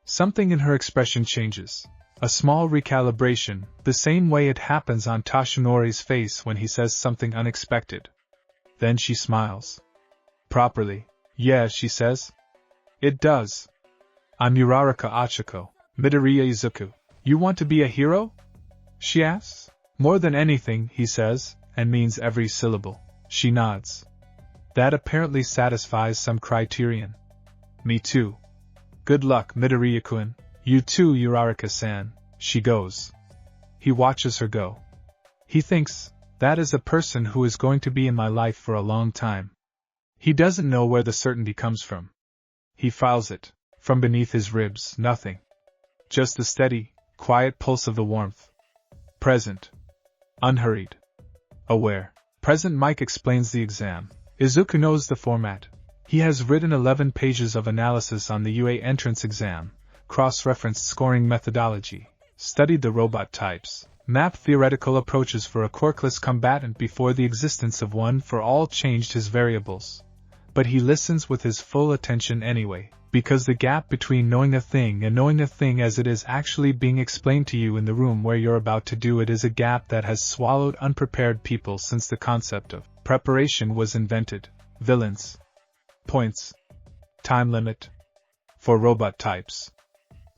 Something in her expression changes. A small recalibration, the same way it happens on Toshinori's face when he says something unexpected. Then she smiles. Properly. Yeah, she says. It does. I'm Uraraka Achiko, Midoriya Izuku. You want to be a hero? She asks. More than anything, he says, and means every syllable. She nods. That apparently satisfies some criterion. Me too. Good luck, Midoriya-kun. You too, Uraraka-san. She goes. He watches her go. He thinks, that is a person who is going to be in my life for a long time. He doesn't know where the certainty comes from. He files it. From beneath his ribs, nothing. Just the steady, quiet pulse of the warmth. Present. Unhurried. Aware. Present. Mike explains the exam. Izuku knows the format. He has written 11 pages of analysis on the UA entrance exam, cross-referenced scoring methodology, studied the robot types, mapped theoretical approaches for a quirkless combatant before the existence of one for all, changed his variables, But he listens with his full attention anyway, because the gap between knowing a thing and knowing a thing as it is actually being explained to you in the room where you're about to do it is a gap that has swallowed unprepared people since the concept of preparation was invented. Villains. Points. Time limit. For robot types.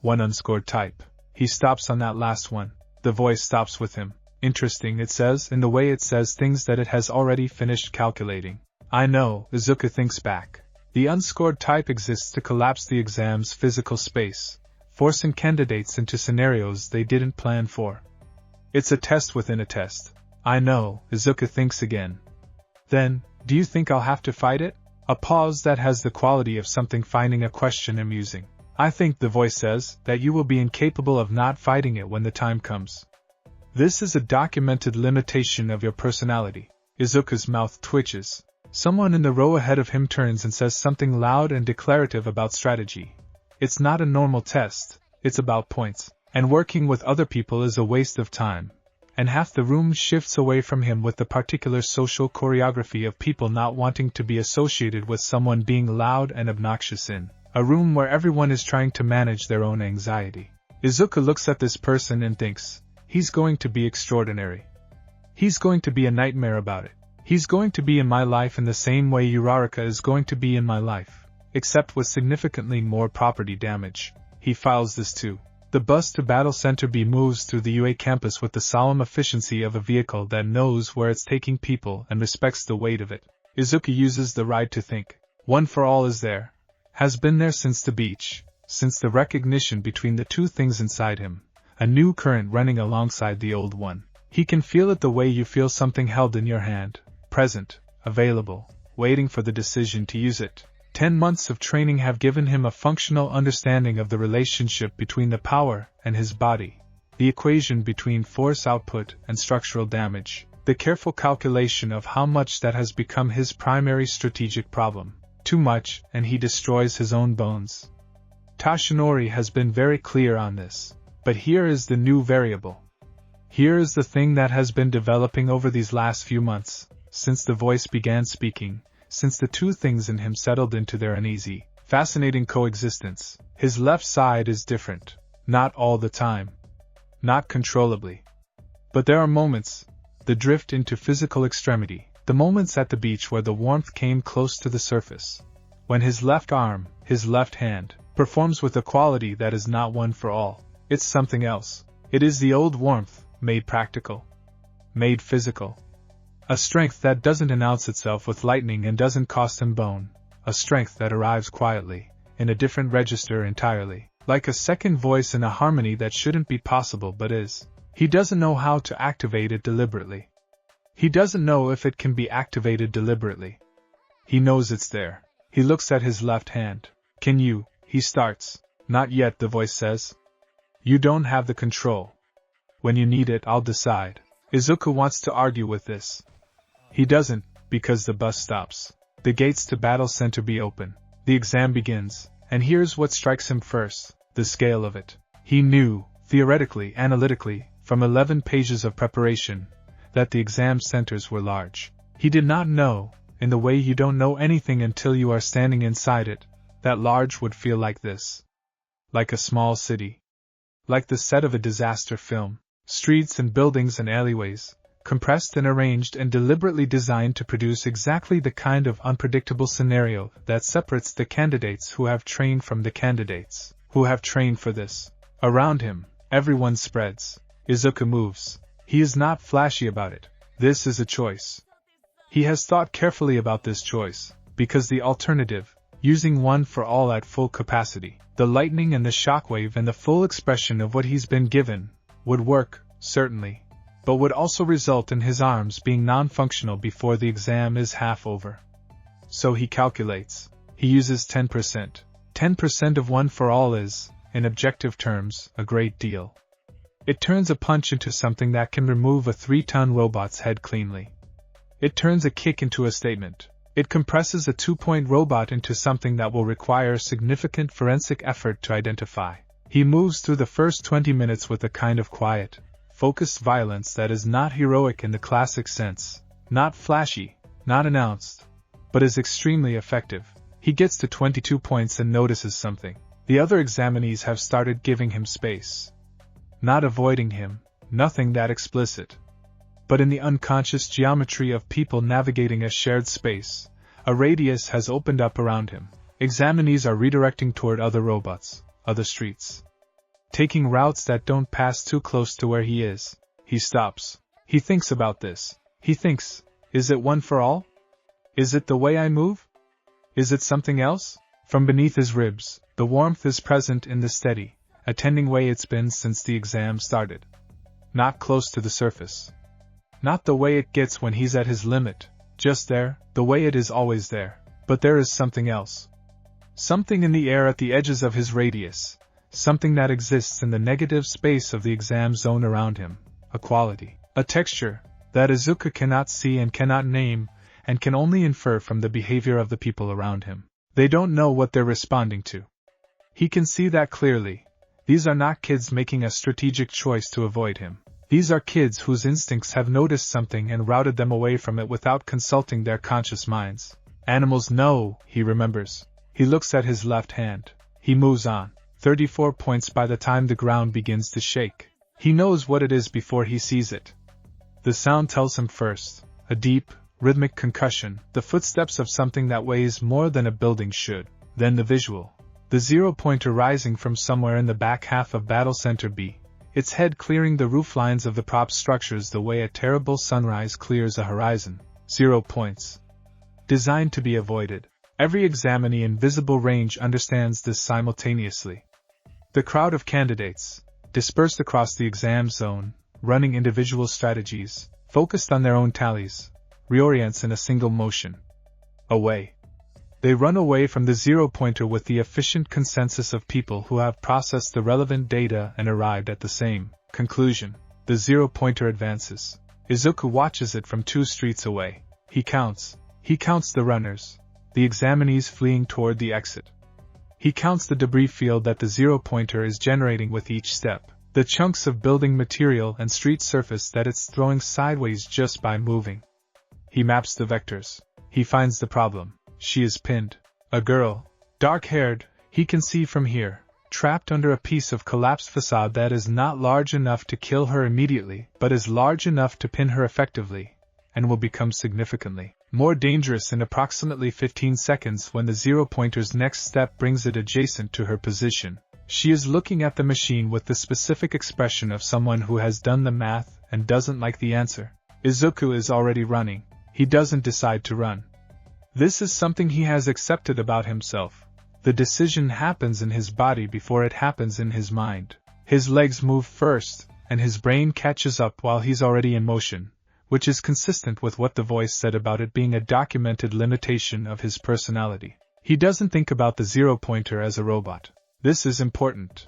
1 unscored type. He stops on that last one. The voice stops with him. Interesting, it says, in the way it says things that it has already finished calculating. I know, Izuku thinks back. The unscored type exists to collapse the exam's physical space, forcing candidates into scenarios they didn't plan for. It's a test within a test. I know, Izuku thinks again. Then, do you think I'll have to fight it? A pause that has the quality of something finding a question amusing. I think, the voice says, that you will be incapable of not fighting it when the time comes. This is a documented limitation of your personality. Izuku's mouth twitches. Someone in the row ahead of him turns and says something loud and declarative about strategy. It's not a normal test, it's about points, and working with other people is a waste of time. And half the room shifts away from him with the particular social choreography of people not wanting to be associated with someone being loud and obnoxious in a room where everyone is trying to manage their own anxiety. Izuku looks at this person and thinks, he's going to be extraordinary. He's going to be a nightmare about it. He's going to be in my life in the same way Uraraka is going to be in my life, except with significantly more property damage. He files this too. The bus to Battle Center B moves through the UA campus with the solemn efficiency of a vehicle that knows where it's taking people and respects the weight of it. Izuku uses the ride to think. One for all is there. Has been there since the beach, since the recognition between the two things inside him. A new current running alongside the old one. He can feel it the way you feel something held in your hand. Present, available, waiting for the decision to use it. 10 months of training have given him a functional understanding of the relationship between the power and his body, the equation between force output and structural damage, the careful calculation of how much that has become his primary strategic problem. Too much, and he destroys his own bones. Tashinori has been very clear on this, but here is the new variable. Here is the thing that has been developing over these last few months. Since the voice began speaking, since the two things in him settled into their uneasy, fascinating coexistence, his left side is different. Not all the time. Not controllably. But there are moments, the drift into physical extremity, the moments at the beach where the warmth came close to the surface. When his left arm, his left hand, performs with a quality that is not one for all. It's something else. It is the old warmth, made practical. Made physical. A strength that doesn't announce itself with lightning and doesn't cost him bone. A strength that arrives quietly, in a different register entirely, like a second voice in a harmony that shouldn't be possible but is. He doesn't know how to activate it deliberately. He doesn't know if it can be activated deliberately. He knows it's there. He looks at his left hand. Can you? He starts. Not yet, the voice says. You don't have the control. When you need it, I'll decide. Izuku wants to argue with this. He doesn't, because the bus stops. The gates to Battle Center B open. The exam begins, and here's what strikes him first, the scale of it. He knew, theoretically, analytically, from 11 pages of preparation, that the exam centers were large. He did not know, in the way you don't know anything until you are standing inside it, that large would feel like this. Like a small city. Like the set of a disaster film. Streets and buildings and alleyways, compressed and arranged and deliberately designed to produce exactly the kind of unpredictable scenario that separates the candidates who have trained from the candidates who have trained for this. Around him, everyone spreads. Izuku moves. He is not flashy about it. This is a choice. He has thought carefully about this choice, because the alternative, using one for all at full capacity, the lightning and the shockwave and the full expression of what he's been given, would work, certainly, but would also result in his arms being non-functional before the exam is half over. So he calculates. He uses 10%. 10% of one for all is, in objective terms, a great deal. It turns a punch into something that can remove a 3-ton robot's head cleanly. It turns a kick into a statement. It compresses a 2-point robot into something that will require significant forensic effort to identify. He moves through the first 20 minutes with a kind of quiet, focused violence that is not heroic in the classic sense, not flashy, not announced, but is extremely effective. He gets to 22 points and notices something. The other examinees have started giving him space. Not avoiding him, nothing that explicit. But in the unconscious geometry of people navigating a shared space, a radius has opened up around him. Examinees are redirecting toward other robots, other streets. Taking routes that don't pass too close to where he is. He stops. He thinks about this. He thinks, is it one for all? Is it the way I move? Is it something else? From beneath his ribs, the warmth is present in the steady, attending way it's been since the exam started. Not close to the surface. Not the way it gets when he's at his limit, just there, the way it is always there. But there is something else. Something in the air at the edges of his radius, something that exists in the negative space of the exam zone around him, a quality, a texture, that Izuku cannot see and cannot name, and can only infer from the behavior of the people around him. They don't know what they're responding to. He can see that clearly. These are not kids making a strategic choice to avoid him. These are kids whose instincts have noticed something and routed them away from it without consulting their conscious minds. Animals know, he remembers. He looks at his left hand. He moves on. 34 points by the time the ground begins to shake. He knows what it is before he sees it. The sound tells him first. A deep, rhythmic concussion, the footsteps of something that weighs more than a building should. Then the visual. The 0-pointer rising from somewhere in the back half of Battle Center B. Its head clearing the roof lines of the prop structures the way a terrible sunrise clears a horizon. 0 points. Designed to be avoided. Every examinee in visible range understands this simultaneously. The crowd of candidates, dispersed across the exam zone, running individual strategies, focused on their own tallies, reorients in a single motion. Away. They run away from the 0-pointer with the efficient consensus of people who have processed the relevant data and arrived at the same conclusion. The 0-pointer advances. Izuku watches it from 2 streets away. He counts the runners, the examinees fleeing toward the exit. He counts the debris field that the 0-pointer is generating with each step, the chunks of building material and street surface that it's throwing sideways just by moving. He maps the vectors. He finds the problem. She is pinned. A girl, dark-haired, he can see from here, trapped under a piece of collapsed facade that is not large enough to kill her immediately, but is large enough to pin her effectively, and will become significantly more dangerous in approximately 15 seconds when the 0-pointer's next step brings it adjacent to her position. She is looking at the machine with the specific expression of someone who has done the math and doesn't like the answer. Izuku is already running. He doesn't decide to run. This is something he has accepted about himself. The decision happens in his body before it happens in his mind. His legs move first, and his brain catches up while he's already in motion, which is consistent with what the voice said about it being a documented limitation of his personality. He doesn't think about the 0-pointer as a robot. This is important.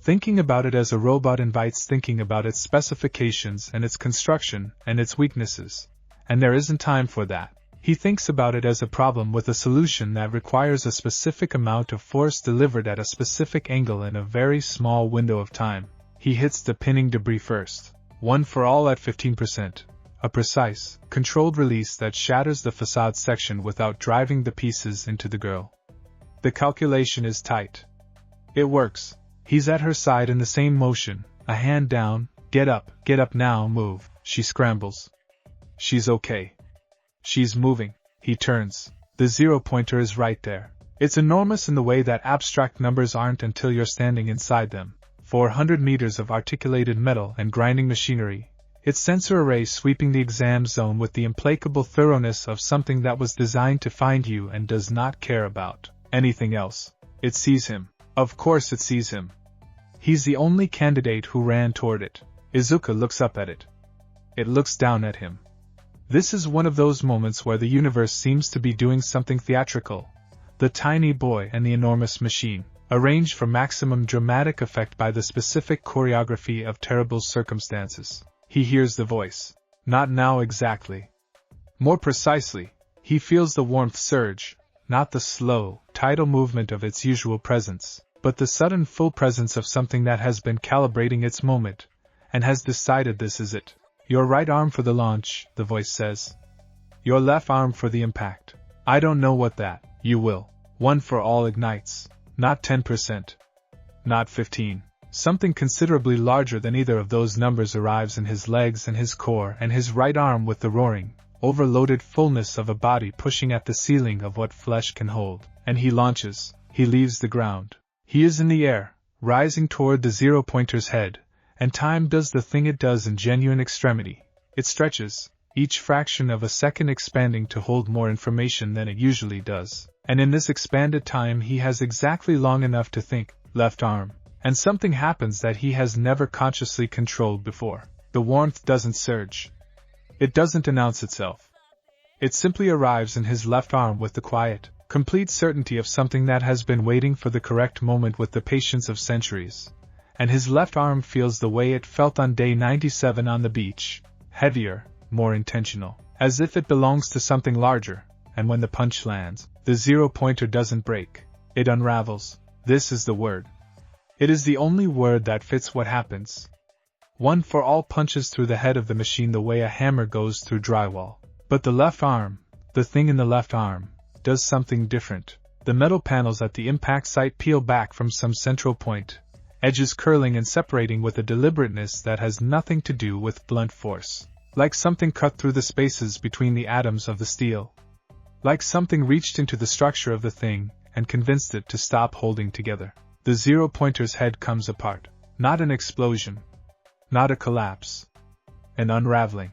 Thinking about it as a robot invites thinking about its specifications and its construction and its weaknesses. And there isn't time for that. He thinks about it as a problem with a solution that requires a specific amount of force delivered at a specific angle in a very small window of time. He hits the pinning debris first. One for all at 15%. A precise, controlled release that shatters the facade section without driving the pieces into the girl. The calculation is tight. It works. He's at her side in the same motion, a hand down, get up now, move. She scrambles. She's okay. She's moving. He turns. The 0-pointer is right there. It's enormous in the way that abstract numbers aren't until you're standing inside them. 400 meters of articulated metal and grinding machinery. Its sensor array sweeping the exam zone with the implacable thoroughness of something that was designed to find you and does not care about anything else. It sees him. Of course it sees him. He's the only candidate who ran toward it. Izuku looks up at it. It looks down at him. This is one of those moments where the universe seems to be doing something theatrical. The tiny boy and the enormous machine, arranged for maximum dramatic effect by the specific choreography of terrible circumstances. He hears the voice. Not now exactly. More precisely, he feels the warmth surge, not the slow, tidal movement of its usual presence, but the sudden full presence of something that has been calibrating its moment, and has decided this is it. Your right arm for the launch, the voice says. Your left arm for the impact. I don't know what that, you will. 1 for all ignites. Not 10%. Not 15. Something considerably larger than either of those numbers arrives in his legs and his core and his right arm with the roaring, overloaded fullness of a body pushing at the ceiling of what flesh can hold, and he launches, he leaves the ground. He is in the air, rising toward the 0-pointer's head, and time does the thing it does in genuine extremity. It stretches, each fraction of a second expanding to hold more information than it usually does, and in this expanded time he has exactly long enough to think, left arm, and something happens that he has never consciously controlled before. The warmth doesn't surge. It doesn't announce itself. It simply arrives in his left arm with the quiet, complete certainty of something that has been waiting for the correct moment with the patience of centuries. And his left arm feels the way it felt on day 97 on the beach, heavier, more intentional, as if it belongs to something larger, and when the punch lands, the 0-pointer doesn't break, it unravels. This is the word. It is the only word that fits what happens. 1 for all punches through the head of the machine the way a hammer goes through drywall. But the left arm, the thing in the left arm, does something different. The metal panels at the impact site peel back from some central point, edges curling and separating with a deliberateness that has nothing to do with blunt force. Like something cut through the spaces between the atoms of the steel. Like something reached into the structure of the thing and convinced it to stop holding together. The 0-pointer's head comes apart. Not an explosion. Not a collapse. An unraveling.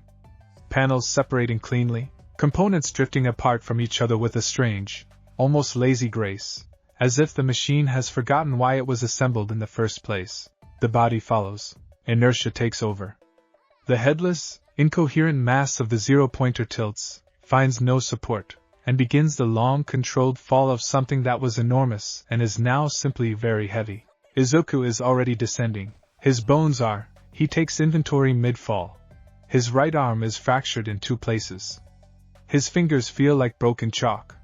Panels separating cleanly, components drifting apart from each other with a strange, almost lazy grace, as if the machine has forgotten why it was assembled in the first place. The body follows. Inertia takes over. The headless, incoherent mass of the 0-pointer tilts, finds no support, and begins the long controlled fall of something that was enormous and is now simply very heavy. Izuku is already descending. His bones are, he takes inventory mid-fall. His right arm is fractured in 2 places. His fingers feel like broken chalk.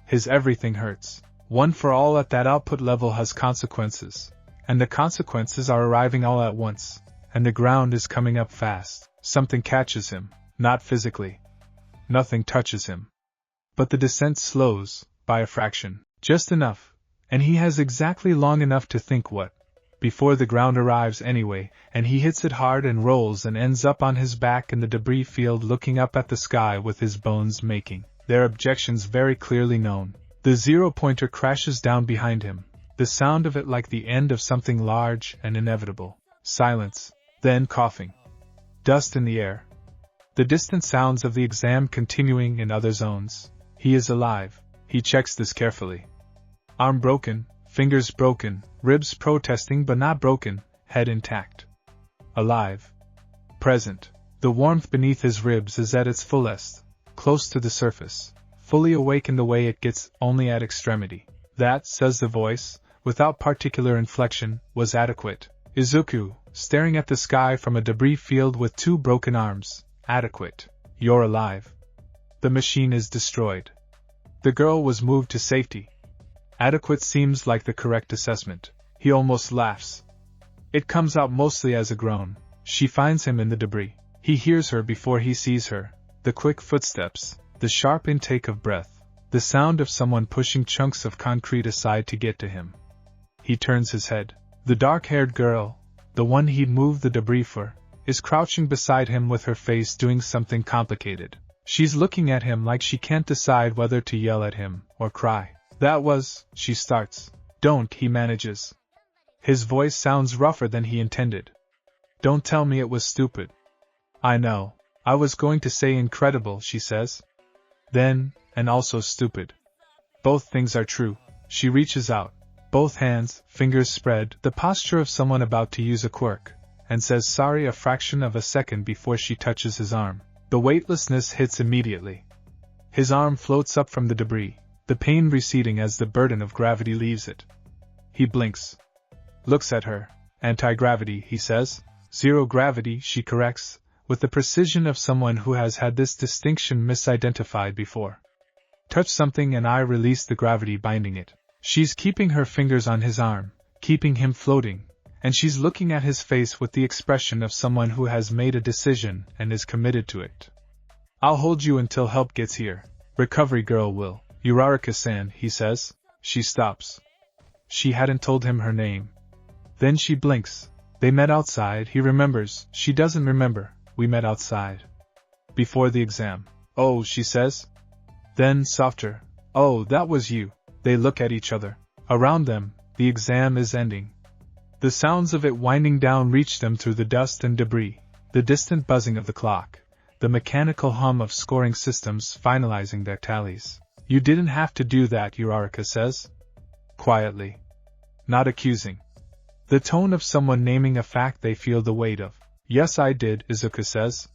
His everything hurts. 1 for all at that output level has consequences, and the consequences are arriving all at once, and the ground is coming up fast. Something catches him, not physically. Nothing touches him. But the descent slows, by a fraction, just enough, and he has exactly long enough to think what, before the ground arrives anyway, and he hits it hard and rolls and ends up on his back in the debris field looking up at the sky with his bones making their objections very clearly known. The 0-pointer crashes down behind him, the sound of it like the end of something large and inevitable. Silence, then coughing. Dust in the air. The distant sounds of the exam continuing in other zones. He is alive. He checks this carefully. Arm broken, fingers broken, ribs protesting but not broken, head intact. Alive. Present. The warmth beneath his ribs is at its fullest, close to the surface, fully awake in the way it gets only at extremity. That, says the voice, without particular inflection, was adequate. Izuku, staring at the sky from a debris field with 2 broken arms, adequate. You're alive. The machine is destroyed. The girl was moved to safety. Adequate seems like the correct assessment. He almost laughs. It comes out mostly as a groan. She finds him in the debris. He hears her before he sees her, the quick footsteps, the sharp intake of breath, the sound of someone pushing chunks of concrete aside to get to him. He turns his head. The dark-haired girl, the one he'd moved the debris for, is crouching beside him with her face doing something complicated. She's looking at him like she can't decide whether to yell at him or cry. That was, she starts. Don't, he manages. His voice sounds rougher than he intended. Don't tell me it was stupid. I know. I was going to say incredible, she says. Then, and also stupid. Both things are true. She reaches out. Both hands, fingers spread, the posture of someone about to use a quirk, and says sorry a fraction of a second before she touches his arm. The weightlessness hits immediately. His arm floats up from the debris, the pain receding as the burden of gravity leaves it. He blinks. Looks at her. Anti-gravity, he says. 0 gravity, she corrects, with the precision of someone who has had this distinction misidentified before. Touch something and I release the gravity binding it. She's keeping her fingers on his arm, keeping him floating, and she's looking at his face with the expression of someone who has made a decision and is committed to it. I'll hold you until help gets here. Recovery girl will. Uraraka-san, he says. She stops. She hadn't told him her name. Then she blinks. They met outside, he remembers. She doesn't remember. We met outside. Before the exam. Oh, she says. Then, softer. Oh, that was you. They look at each other. Around them, the exam is ending. The sounds of it winding down reach them through the dust and debris, the distant buzzing of the clock, the mechanical hum of scoring systems finalizing their tallies. You didn't have to do that, Uraraka says. Quietly. Not accusing. The tone of someone naming a fact they feel the weight of. Yes, I did, Izuku says.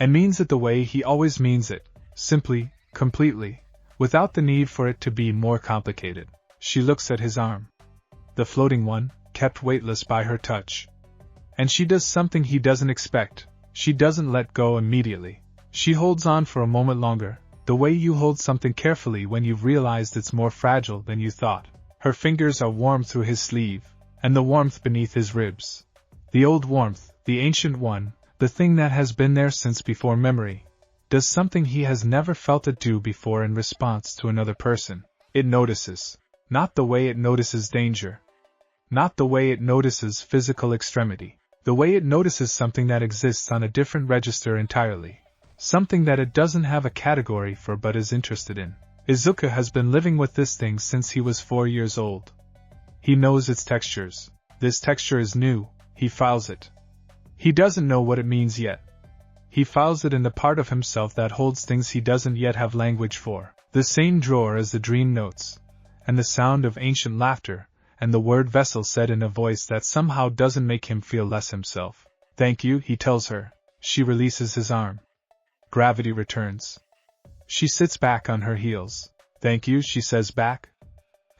And means it the way he always means it, simply, completely, without the need for it to be more complicated. She looks at his arm. The floating one, kept weightless by her touch. And she does something he doesn't expect. She doesn't let go immediately. She holds on for a moment longer, the way you hold something carefully when you've realized it's more fragile than you thought. Her fingers are warm through his sleeve, and the warmth beneath his ribs. The old warmth, the ancient one, the thing that has been there since before memory, does something he has never felt it do before in response to another person. It notices. Not the way it notices danger. Not the way it notices physical extremity. The way it notices something that exists on a different register entirely. Something that it doesn't have a category for but is interested in. Izuku has been living with this thing since he was 4 years old. He knows its textures. This texture is new, he files it. He doesn't know what it means yet. He files it in the part of himself that holds things he doesn't yet have language for. The same drawer as the dream notes, and the sound of ancient laughter, and the word vessel said in a voice that somehow doesn't make him feel less himself. Thank you, he tells her. She releases his arm. Gravity returns. She sits back on her heels. Thank you, she says back.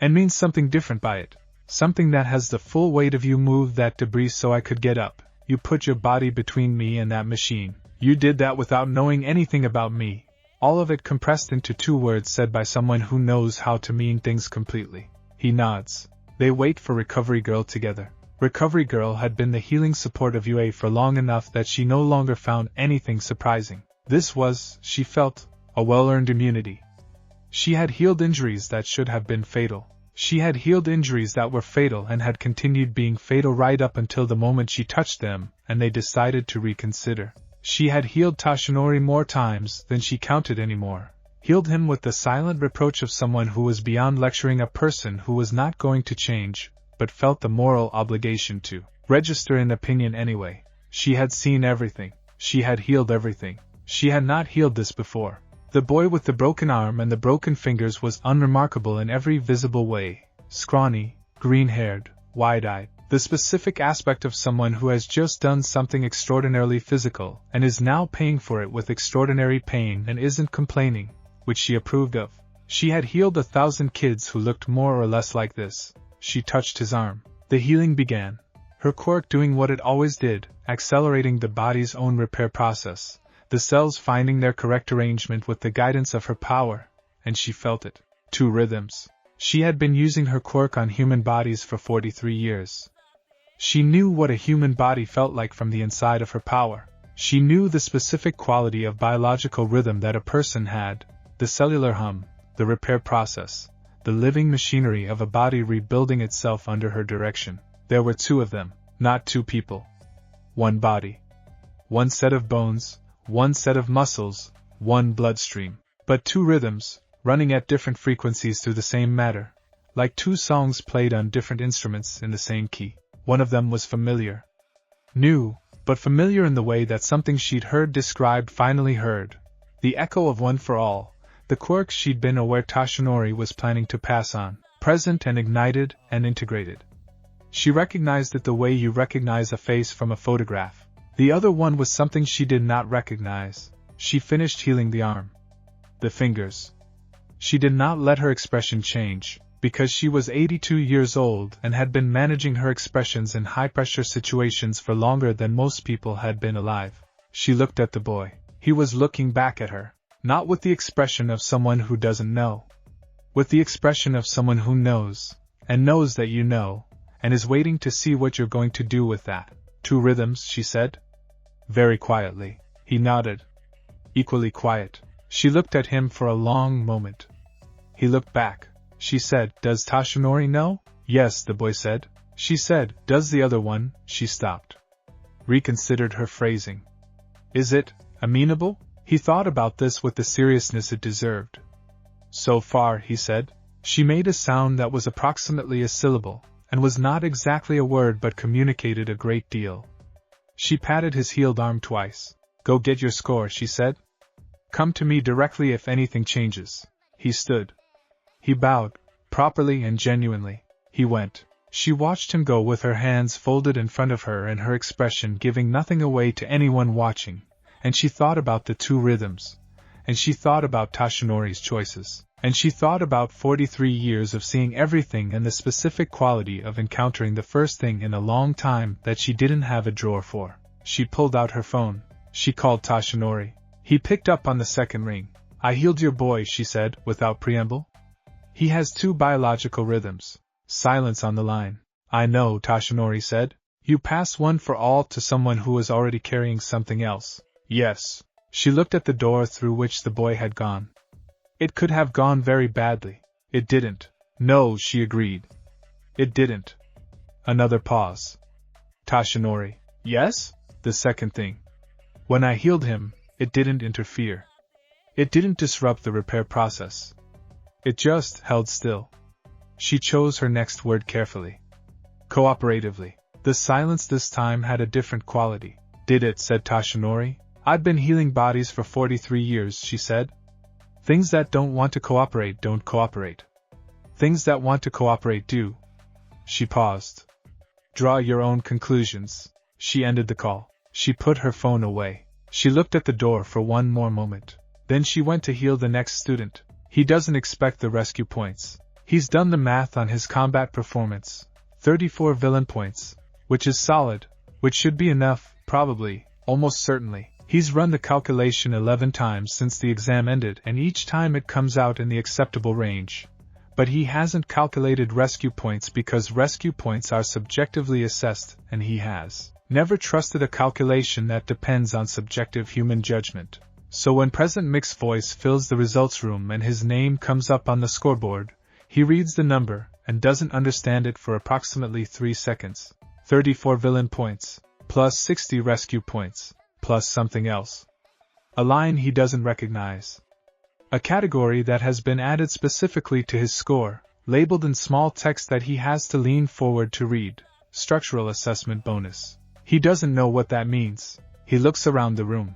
And means something different by it. Something that has the full weight of you move that debris so I could get up. You put your body between me and that machine. You did that without knowing anything about me. All of it compressed into 2 words said by someone who knows how to mean things completely. He nods. They wait for Recovery Girl together. Recovery Girl had been the healing support of UA for long enough that she no longer found anything surprising. This was, she felt, a well-earned immunity. She had healed injuries that should have been fatal. She had healed injuries that were fatal and had continued being fatal right up until the moment she touched them, and they decided to reconsider. She had healed Toshinori more times than she counted anymore. Healed him with the silent reproach of someone who was beyond lecturing a person who was not going to change, but felt the moral obligation to register an opinion anyway. She had seen everything. She had healed everything. She had not healed this before. The boy with the broken arm and the broken fingers was unremarkable in every visible way. Scrawny, green-haired, wide-eyed. The specific aspect of someone who has just done something extraordinarily physical and is now paying for it with extraordinary pain and isn't complaining, which she approved of. She had healed 1,000 kids who looked more or less like this. She touched his arm. The healing began. Her quirk doing what it always did, accelerating the body's own repair process. The cells finding their correct arrangement with the guidance of her power, and she felt it. 2 rhythms. She had been using her quirk on human bodies for 43 years. She knew what a human body felt like from the inside of her power. She knew the specific quality of biological rhythm that a person had, the cellular hum, the repair process, the living machinery of a body rebuilding itself under her direction. There were 2 of them, not 2 people. 1 body. 1 set of bones, 1 set of muscles, 1 bloodstream. But 2 rhythms, running at different frequencies through the same matter, like 2 songs played on different instruments in the same key. One of them was familiar. New, but familiar in the way that something she'd heard described finally heard. The echo of One for All, the quirk she'd been aware Toshinori was planning to pass on, present and ignited and integrated. She recognized it the way you recognize a face from a photograph. The other one was something she did not recognize. She finished healing the arm. The fingers. She did not let her expression change, because she was 82 years old and had been managing her expressions in high-pressure situations for longer than most people had been alive. She looked at the boy. He was looking back at her, not with the expression of someone who doesn't know. With the expression of someone who knows, and knows that you know, and is waiting to see what you're going to do with that. 2 rhythms, she said. Very quietly. He nodded. Equally quiet. She looked at him for a long moment. He looked back. She said, "Does Tashinori know?" "Yes," the boy said. She said, "Does the other one?" She stopped. Reconsidered her phrasing. "Is it amenable?" He thought about this with the seriousness it deserved. "So far," he said. She made a sound that was approximately a syllable, and was not exactly a word but communicated a great deal. She patted his healed arm twice. "Go get your score," she said. "Come to me directly if anything changes." He stood. He bowed, properly and genuinely. He went. She watched him go with her hands folded in front of her and her expression giving nothing away to anyone watching, and she thought about the two rhythms, and she thought about Tashinori's choices, and she thought about 43 years of seeing everything and the specific quality of encountering the first thing in a long time that she didn't have a drawer for. She pulled out her phone. She called Tashinori. He picked up on the second ring. "I healed your boy," she said, without preamble. "He has two biological rhythms." Silence on the line. "I know," Tashinori said. "You pass one for all to someone who is already carrying something else." "Yes." She looked at the door through which the boy had gone. "It could have gone very badly." "It didn't." "No," she agreed. "It didn't." Another pause. "Tashinori." "Yes?" "The second thing. When I healed him, it didn't interfere. It didn't disrupt the repair process. It just held still." She chose her next word carefully. "Cooperatively." The silence this time had a different quality. "Did it?" said Tashinori. "I've been healing bodies for 43 years, she said. "Things that don't want to cooperate don't cooperate. Things that want to cooperate do." She paused. "Draw your own conclusions." She ended the call. She put her phone away. She looked at the door for one more moment. Then she went to heal the next student. He doesn't expect the rescue points. He's done the math on his combat performance. 34 villain points, which is solid, which should be enough, probably, almost certainly. He's run the calculation 11 times since the exam ended and each time it comes out in the acceptable range. But he hasn't calculated rescue points because rescue points are subjectively assessed, and he has never trusted a calculation that depends on subjective human judgment. So when President Mick's voice fills the results room and his name comes up on the scoreboard, he reads the number and doesn't understand it for approximately 3 seconds. 34 villain points, plus 60 rescue points, plus something else. A line he doesn't recognize. A category that has been added specifically to his score, labeled in small text that he has to lean forward to read. Structural assessment bonus. He doesn't know what that means. He looks around the room.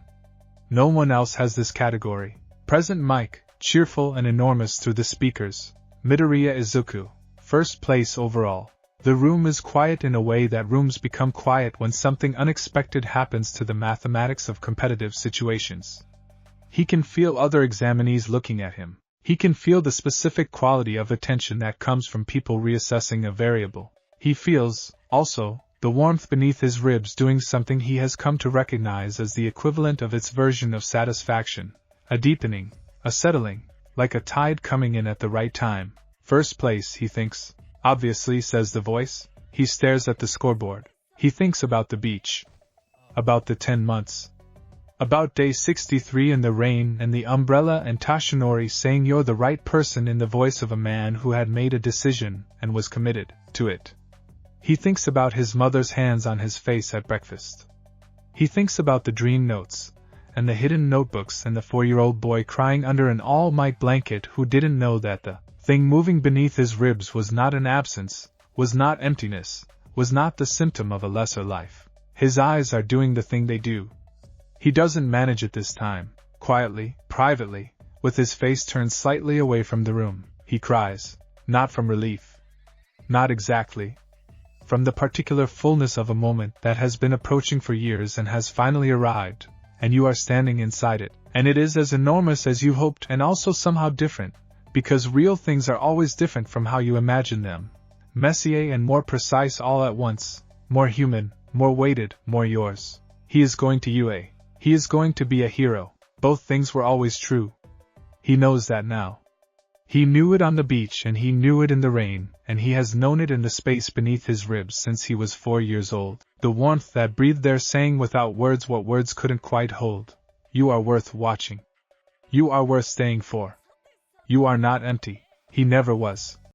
No one else has this category. President Mike, cheerful and enormous through the speakers. Midoriya Izuku, first place overall. The room is quiet in a way that rooms become quiet when something unexpected happens to the mathematics of competitive situations. He can feel other examinees looking at him. He can feel the specific quality of attention that comes from people reassessing a variable. He feels, also, the warmth beneath his ribs doing something he has come to recognize as the equivalent of its version of satisfaction, a deepening, a settling, like a tide coming in at the right time. First place, he thinks. Obviously, says the voice. He stares at the scoreboard. He thinks about the beach. About the 10 months. About day 63 in the rain and the umbrella and Tashinori saying you're the right person in the voice of a man who had made a decision and was committed to it. He thinks about his mother's hands on his face at breakfast. He thinks about the dream notes, and the hidden notebooks and the 4-year-old boy crying under an all-might blanket who didn't know that the thing moving beneath his ribs was not an absence, was not emptiness, was not the symptom of a lesser life. His eyes are doing the thing they do. He doesn't manage it this time. Quietly, privately, with his face turned slightly away from the room, he cries. Not from relief. Not exactly. From the particular fullness of a moment that has been approaching for years and has finally arrived, and you are standing inside it, and it is as enormous as you hoped and also somehow different, because real things are always different from how you imagine them. Messier and more precise all at once, more human, more weighted, more yours. He is going to UA. He is going to be a hero. Both things were always true. He knows that now. He knew it on the beach and he knew it in the rain, and he has known it in the space beneath his ribs since he was 4 years old. The warmth that breathed there saying without words what words couldn't quite hold. You are worth watching. You are worth staying for. You are not empty. He never was.